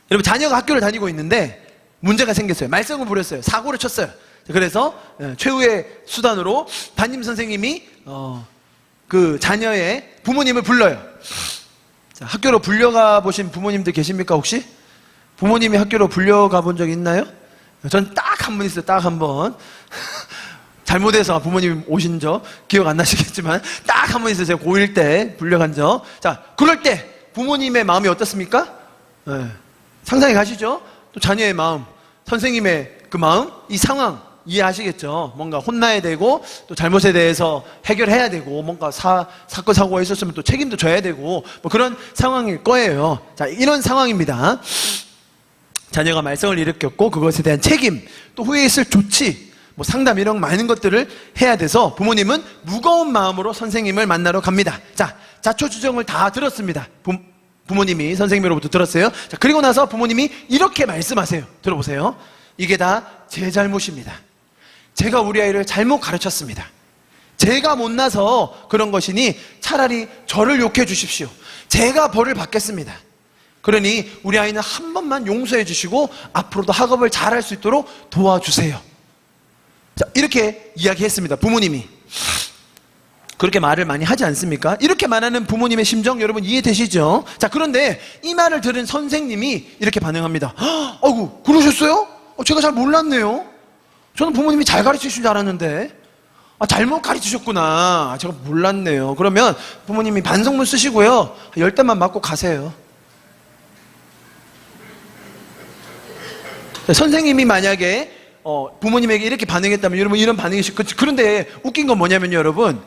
여러분, 자녀가 학교를 다니고 있는데 문제가 생겼어요. 말썽을 부렸어요. 사고를 쳤어요. 그래서 최후의 수단으로 담임 선생님이 그 자녀의 부모님을 불러요. 자, 학교로 불려가 보신 부모님들 계십니까, 혹시? 부모님이 학교로 불려가 본 적 있나요? 전 딱 한 번 있어요. 딱 한 번. 잘못해서 부모님 오신 적 기억 안 나시겠지만 딱 한 번 있어요. 제가 고1 때 불려간 적. 자, 그럴 때 부모님의 마음이 어떻습니까? 네. 상상이 가시죠? 또 자녀의 마음, 선생님의 그 마음, 이 상황 이해하시겠죠? 뭔가 혼나야 되고 또 잘못에 대해서 해결해야 되고 뭔가 사건 사고가 있었으면 또 책임도 져야 되고 뭐 그런 상황일 거예요. 자, 이런 상황입니다. 자녀가 말썽을 일으켰고 그것에 대한 책임, 또 후에 있을 조치, 뭐 상담 이런 많은 것들을 해야 돼서 부모님은 무거운 마음으로 선생님을 만나러 갑니다. 자, 자초지종을 다 들었습니다. 부모님이 선생님으로부터 들었어요. 자, 그리고 나서 부모님이 이렇게 말씀하세요. 들어보세요. 이게 다 제 잘못입니다. 제가 우리 아이를 잘못 가르쳤습니다. 제가 못나서 그런 것이니 차라리 저를 욕해 주십시오. 제가 벌을 받겠습니다. 그러니 우리 아이는 한 번만 용서해 주시고 앞으로도 학업을 잘할 수 있도록 도와주세요. 자, 이렇게 이야기했습니다. 부모님이. 그렇게 말을 많이 하지 않습니까? 이렇게 말하는 부모님의 심정 여러분 이해되시죠? 자, 그런데 이 말을 들은 선생님이 이렇게 반응합니다. 아이고, 그러셨어요? 제가 잘 몰랐네요. 저는 부모님이 잘 가르치신 줄 알았는데 잘못 가르치셨구나. 제가 몰랐네요. 그러면 부모님이 반성문 쓰시고요 10대만 맞고 가세요. 선생님이 만약에 부모님에게 이렇게 반응했다면 여러분 이런 반응이실 거죠. 그런데 웃긴 건 뭐냐면요 여러분,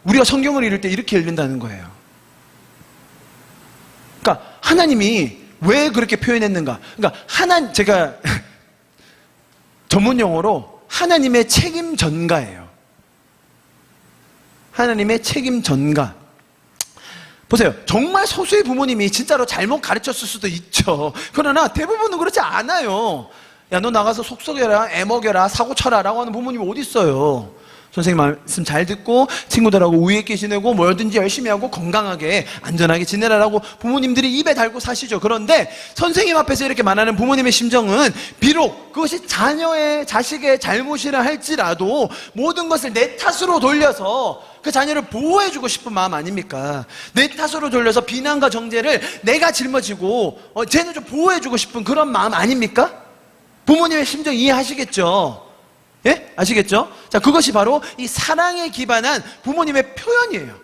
우리가 성경을 읽을 때 이렇게 읽는다는 거예요. 그러니까 하나님이 왜 그렇게 표현했는가. 그러니까 제가 전문 용어로 하나님의 책임 전가예요. 하나님의 책임 전가. 보세요. 정말 소수의 부모님이 진짜로 잘못 가르쳤을 수도 있죠. 그러나 대부분은 그렇지 않아요. 야, 너 나가서 속 썩여라, 애 먹여라, 사고 쳐라 라고 하는 부모님이 어디 있어요. 선생님 말씀 잘 듣고 친구들하고 우애 있게 지내고 뭐든지 열심히 하고 건강하게 안전하게 지내라라고 부모님들이 입에 달고 사시죠. 그런데 선생님 앞에서 이렇게 말하는 부모님의 심정은 비록 그것이 자식의 잘못이라 할지라도 모든 것을 내 탓으로 돌려서 그 자녀를 보호해주고 싶은 마음 아닙니까? 내 탓으로 돌려서 비난과 정죄를 내가 짊어지고 쟤는 좀 보호해주고 싶은 그런 마음 아닙니까? 부모님의 심정 이해하시겠죠? 예? 아시겠죠? 자, 그것이 바로 이 사랑에 기반한 부모님의 표현이에요.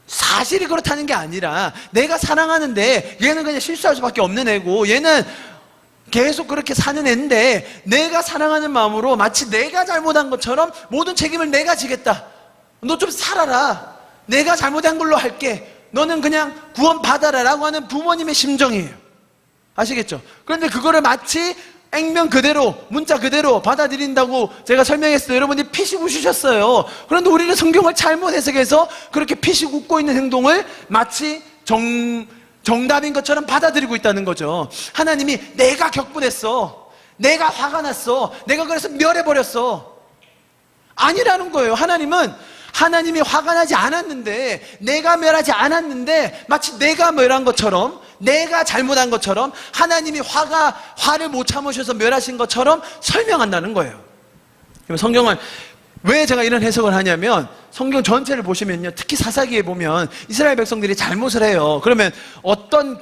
사실이 그렇다는 게 아니라 내가 사랑하는데 얘는 그냥 실수할 수밖에 없는 애고 얘는 계속 그렇게 사는 애인데 내가 사랑하는 마음으로 마치 내가 잘못한 것처럼 모든 책임을 내가 지겠다. 너 좀 살아라. 내가 잘못한 걸로 할게. 너는 그냥 구원받아라 라고 하는 부모님의 심정이에요. 아시겠죠? 그런데 그거를 마치 액면 그대로 문자 그대로 받아들인다고 제가 설명했어요. 여러분이 피식 웃으셨어요. 그런데 우리는 성경을 잘못 해석해서 그렇게 피식 웃고 있는 행동을 마치 정답인 것처럼 받아들이고 있다는 거죠. 하나님이 내가 격분했어, 내가 화가 났어, 내가 그래서 멸해버렸어 아니라는 거예요. 하나님이 화가 나지 않았는데, 내가 멸하지 않았는데 마치 내가 멸한 것처럼, 내가 잘못한 것처럼, 하나님이 화를 못 참으셔서 멸하신 것처럼 설명한다는 거예요. 성경을 왜 제가 이런 해석을 하냐면, 성경 전체를 보시면요, 특히 사사기에 보면 이스라엘 백성들이 잘못을 해요. 그러면 어떤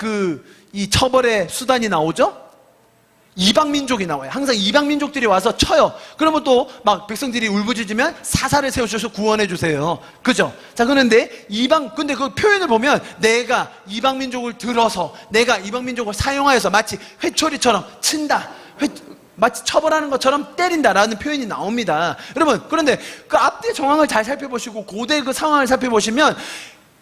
이 처벌의 수단이 나오죠? 이방 민족이 나와요. 항상 이방 민족들이 와서 쳐요. 그러면 또 막 백성들이 울부짖으면 사사를 세우셔서 구원해 주세요. 그죠? 자, 그런데 근데 그 표현을 보면 내가 이방 민족을 들어서, 내가 이방 민족을 사용하여서 마치 회초리처럼 친다, 마치 처벌하는 것처럼 때린다라는 표현이 나옵니다. 여러분, 그런데 그 앞뒤 정황을 잘 살펴보시고 고대 그 상황을 살펴보시면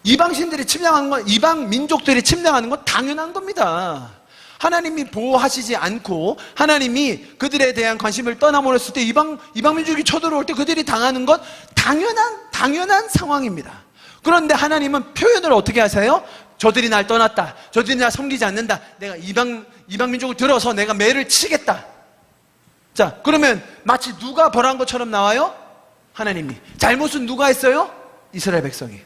이방신들이 침략하는 건, 이방 민족들이 침략하는 건 당연한 겁니다. 하나님이 보호하시지 않고 하나님이 그들에 대한 관심을 떠나버렸을 때 이방 민족이 쳐들어올 때 그들이 당하는 것 당연한 상황입니다. 그런데 하나님은 표현을 어떻게 하세요? 저들이 날 떠났다, 저들이 날 섬기지 않는다, 내가 이방 민족을 들어서 내가 매를 치겠다. 자, 그러면 마치 누가 벌한 것처럼 나와요? 하나님이. 잘못은 누가 했어요? 이스라엘 백성이.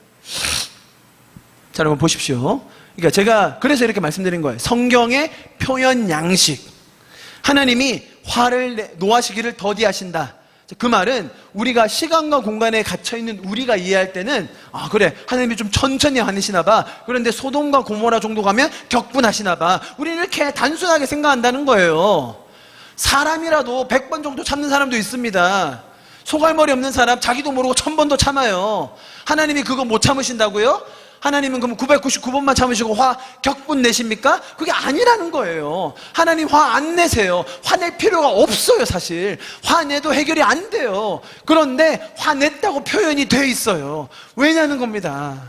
자, 여러분 보십시오. 그러니까 제가 그래서 이렇게 말씀드린 거예요. 성경의 표현 양식. 하나님이 화를 노하시기를 더디하신다. 그 말은 우리가 시간과 공간에 갇혀있는 우리가 이해할 때는 그래, 하나님이 좀 천천히 하시나 봐. 그런데 소돔과 고모라 정도 가면 격분하시나 봐. 우리는 이렇게 단순하게 생각한다는 거예요. 사람이라도 100번 정도 참는 사람도 있습니다. 소갈머리 없는 사람 자기도 모르고 1000번도 참아요. 하나님이 그거 못 참으신다고요? 하나님은 그럼 999번만 참으시고 화 격분 내십니까? 그게 아니라는 거예요. 하나님 화 안 내세요. 화낼 필요가 없어요. 사실 화내도 해결이 안 돼요. 그런데 화냈다고 표현이 돼 있어요. 왜냐는 겁니다.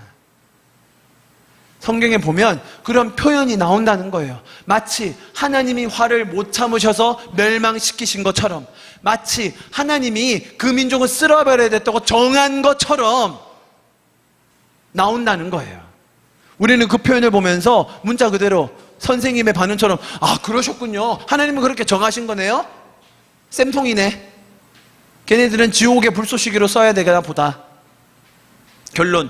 성경에 보면 그런 표현이 나온다는 거예요. 마치 하나님이 화를 못 참으셔서 멸망시키신 것처럼, 마치 하나님이 그 민족을 쓸어버려야 됐다고 정한 것처럼 나온다는 거예요. 우리는 그 표현을 보면서 문자 그대로 선생님의 반응처럼, 아 그러셨군요, 하나님은 그렇게 정하신 거네요? 쌤통이네. 걔네들은 지옥의 불쏘시개로 써야 되나 보다. 결론,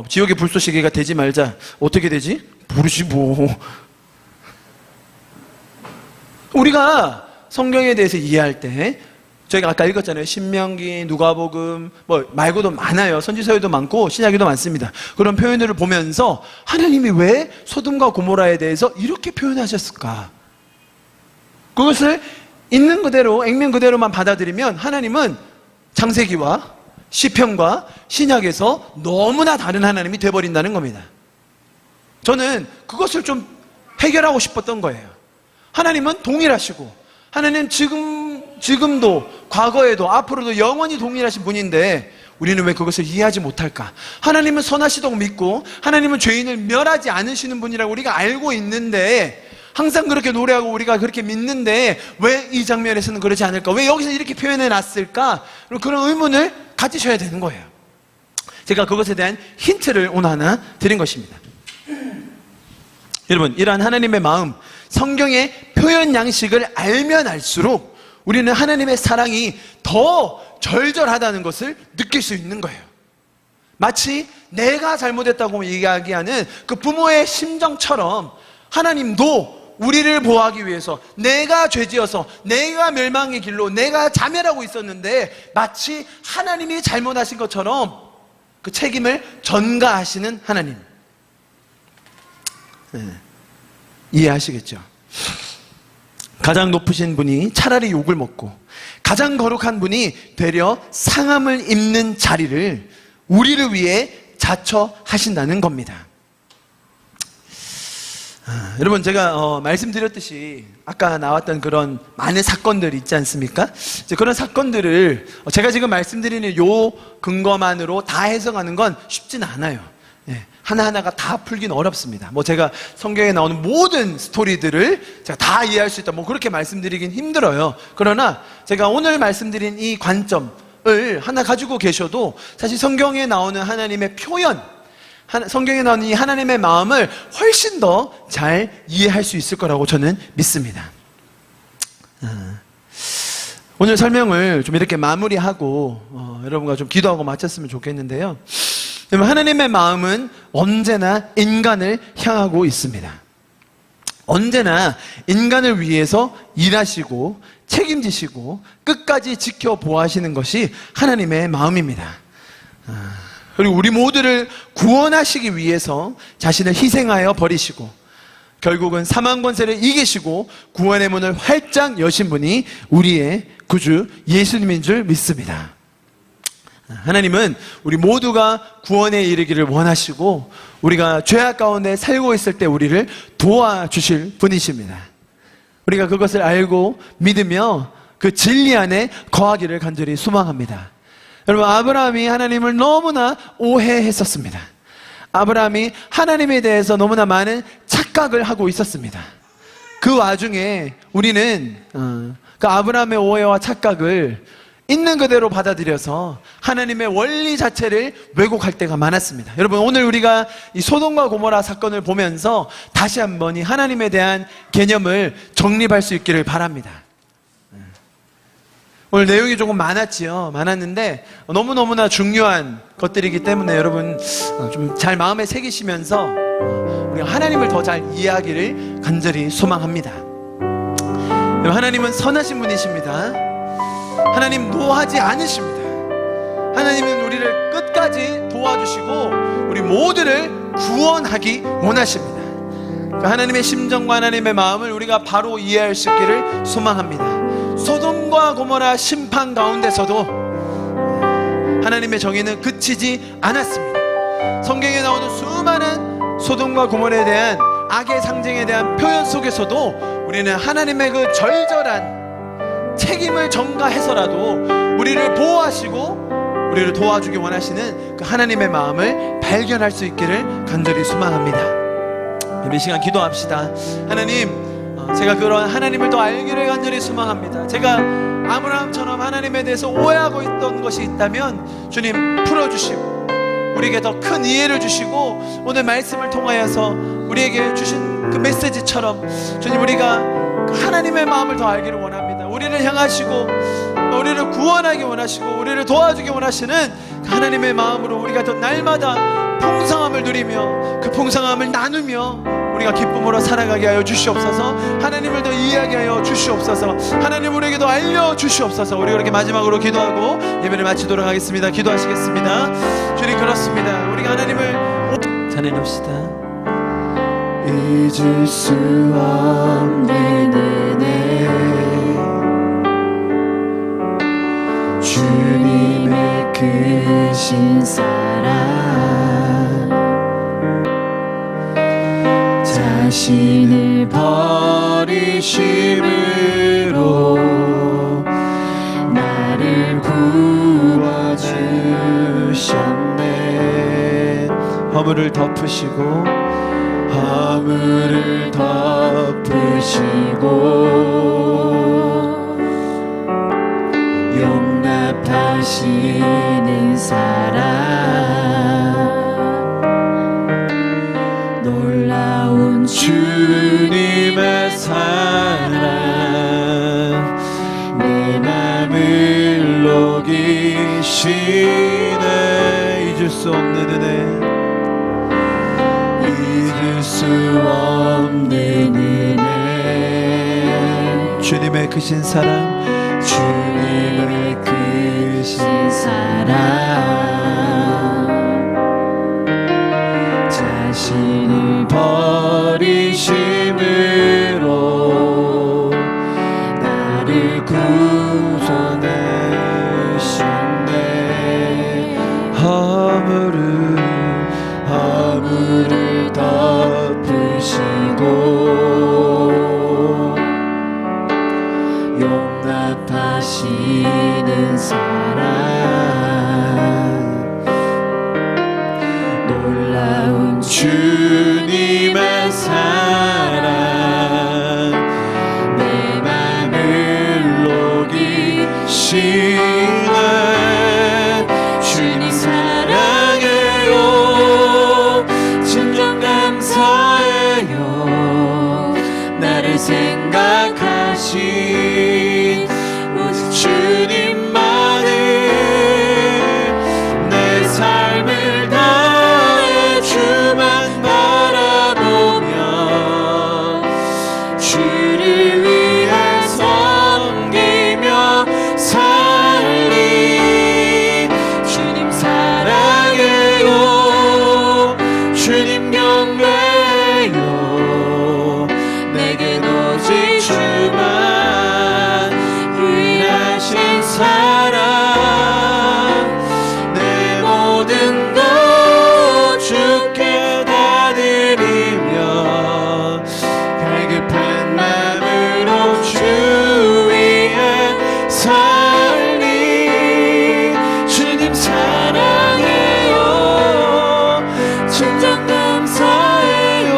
지옥의 불쏘시개가 되지 말자. 어떻게 되지? 모르지 뭐. 우리가 성경에 대해서 이해할 때, 저희가 아까 읽었잖아요. 신명기, 누가복음 뭐 말고도 많아요. 선지서에도 많고 신약에도 많습니다. 그런 표현들을 보면서 하나님이 왜 소돔과 고모라에 대해서 이렇게 표현하셨을까? 그것을 있는 그대로, 액면 그대로만 받아들이면 하나님은 창세기와 시편과 신약에서 너무나 다른 하나님이 되어버린다는 겁니다. 저는 그것을 좀 해결하고 싶었던 거예요. 하나님은 동일하시고, 하나님은 지금도 과거에도 앞으로도 영원히 동일하신 분인데 우리는 왜 그것을 이해하지 못할까? 하나님은 선하시다고 믿고 하나님은 죄인을 멸하지 않으시는 분이라고 우리가 알고 있는데, 항상 그렇게 노래하고 우리가 그렇게 믿는데 왜 이 장면에서는 그러지 않을까? 왜 여기서 이렇게 표현해 놨을까? 그런 의문을 가지셔야 되는 거예요. 제가 그것에 대한 힌트를 오늘 하나 드린 것입니다. 여러분, 이러한 하나님의 마음, 성경의 표현 양식을 알면 알수록 우리는 하나님의 사랑이 더 절절하다는 것을 느낄 수 있는 거예요. 마치 내가 잘못했다고 이야기하는 그 부모의 심정처럼 하나님도 우리를 보호하기 위해서, 내가 죄지어서 내가 멸망의 길로 내가 자멸하고 있었는데 마치 하나님이 잘못하신 것처럼 그 책임을 전가하시는 하나님. 이해하시겠죠? 가장 높으신 분이 차라리 욕을 먹고 가장 거룩한 분이 되려 상함을 입는 자리를 우리를 위해 자처하신다는 겁니다. 여러분, 제가 말씀드렸듯이 아까 나왔던 그런 많은 사건들 있지 않습니까? 이제 그런 사건들을 제가 지금 말씀드리는 요 근거만으로 다 해석하는 건 쉽지는 않아요. 하나하나가 다 풀긴 어렵습니다. 뭐 제가 성경에 나오는 모든 스토리들을 제가 다 이해할 수 있다, 뭐 그렇게 말씀드리긴 힘들어요. 그러나 제가 오늘 말씀드린 이 관점을 하나 가지고 계셔도 사실 성경에 나오는 하나님의 표현, 성경에 나오는 이 하나님의 마음을 훨씬 더 잘 이해할 수 있을 거라고 저는 믿습니다. 오늘 설명을 좀 이렇게 마무리하고 여러분과 좀 기도하고 마쳤으면 좋겠는데요. 하나님의 마음은 언제나 인간을 향하고 있습니다. 언제나 인간을 위해서 일하시고 책임지시고 끝까지 지켜보아하시는 것이 하나님의 마음입니다. 그리고 우리 모두를 구원하시기 위해서 자신을 희생하여 버리시고 결국은 사망 권세를 이기시고 구원의 문을 활짝 여신 분이 우리의 구주 예수님인 줄 믿습니다. 하나님은 우리 모두가 구원에 이르기를 원하시고 우리가 죄악 가운데 살고 있을 때 우리를 도와주실 분이십니다. 우리가 그것을 알고 믿으며 그 진리 안에 거하기를 간절히 소망합니다. 여러분, 아브라함이 하나님을 너무나 오해했었습니다. 아브라함이 하나님에 대해서 너무나 많은 착각을 하고 있었습니다. 그 와중에 우리는 그 아브라함의 오해와 착각을 있는 그대로 받아들여서 하나님의 원리 자체를 왜곡할 때가 많았습니다. 여러분, 오늘 우리가 이 소돔과 고모라 사건을 보면서 다시 한번 이 하나님에 대한 개념을 정립할 수 있기를 바랍니다. 오늘 내용이 조금 많았는데 너무너무나 중요한 것들이기 때문에 여러분 좀 잘 마음에 새기시면서 우리가 하나님을 더 잘 이해하기를 간절히 소망합니다. 하나님은 선하신 분이십니다. 하나님 노하지 않으십니다. 하나님은 우리를 끝까지 도와주시고 우리 모두를 구원하기 원하십니다. 하나님의 심정과 하나님의 마음을 우리가 바로 이해할 수 있기를 소망합니다. 소돔과 고모라 심판 가운데서도 하나님의 정의는 그치지 않았습니다. 성경에 나오는 수많은 소돔과 고모라에 대한 악의 상징에 대한 표현 속에서도 우리는 하나님의 그 절절한 책임을 전가해서라도 우리를 보호하시고 우리를 도와주기 원하시는 그 하나님의 마음을 발견할 수 있기를 간절히 소망합니다. 이 시간 기도합시다. 하나님, 제가 그런 하나님을 더 알기를 간절히 소망합니다. 제가 아브라함처럼 하나님에 대해서 오해하고 있던 것이 있다면 주님 풀어주시고 우리에게 더 큰 이해를 주시고 오늘 말씀을 통하여서 우리에게 주신 그 메시지처럼 주님 우리가 하나님의 마음을 더 알기를 원합니다. 우리를 향하시고 우리를 구원하기 원하시고 우리를 도와주기 원하시는 그 하나님의 마음으로 우리가 더 날마다 풍성함을 누리며 그 풍성함을 나누며 우리가 기쁨으로 살아가게 하여 주시옵소서. 하나님을 더 이해하게 하여 주시옵소서. 하나님 우리에게 더 알려주시옵소서. 우리 그렇게 마지막으로 기도하고 예배를 마치도록 하겠습니다. 기도하시겠습니다. 주님 그렇습니다. 우리가 하나님을 찬양합시다. 잊을 수 없는 은혜 주님의 크신 사랑 자신을 버리심으로 나를 구워주셨네. 허물을 덮으시고 허물을 덮으시고 용납하시는 사랑 놀라운 주님의 사랑 내 맘을 녹이시네. 잊을 수 없는 은혜 잊을 수 없는 은혜 주님의 크신 사랑 주님의 크신 사랑 자신을 버리심으로 나를 구원하셨네. 허물을 덮으시고 용납하시는 사랑 놀라운 주님의 사랑 내 맘을 녹이시네. 주님 사랑해요 진정 감사해요 나를 생각하신 오직 주님만을 내 삶을 다해 주만 바라보며 주를 위해 섬기며 살리. 주님 사랑해요 주님 경배해요 내겐 오직 주만 유일하신 사랑 내 모든 것 주께 다 드리며 갈급한 마음으로 주 위에 살리. 주님 사랑해요 진정 감사해요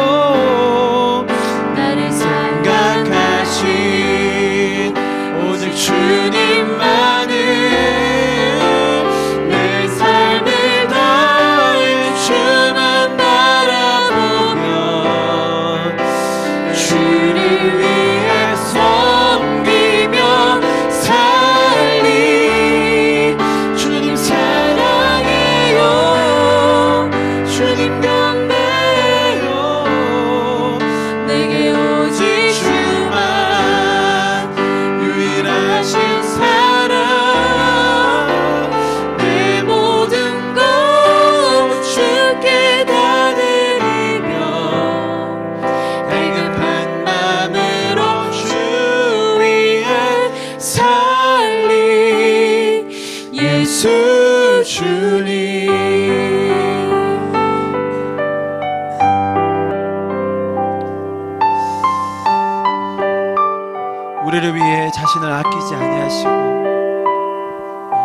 우리를 위해 자신을 아끼지 아니하시고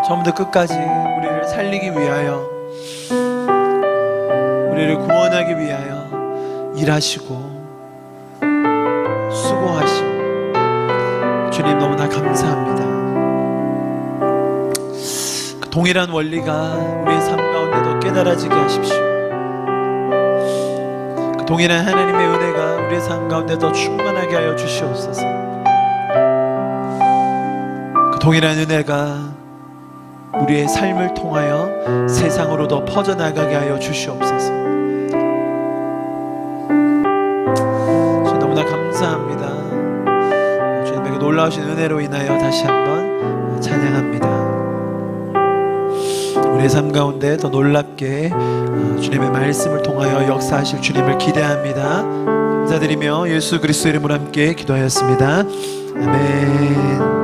처음부터 끝까지 우리를 살리기 위하여, 우리를 구원하기 위하여 일하시고 수고하시고, 주님 너무나 감사합니다. 그 동일한 원리가 우리의 삶 가운데도 깨달아지게 하십시오. 그 동일한 하나님의 은혜가 우리의 삶 가운데도 충만하게 하여 주시옵소서. 그 동일한 은혜가 우리의 삶을 통하여 세상으로도 퍼져나가게 하여 주시옵소서. 주님 너무나 감사합니다. 주님에게 놀라우신 은혜로 인하여 다시 한번 찬양합니다. 우리의 삶 가운데 더 놀랍게 주님의 말씀을 통하여 역사하실 주님을 기대합니다. 감사드리며 예수 그리스도 이름으로 함께 기도하였습니다. 아멘.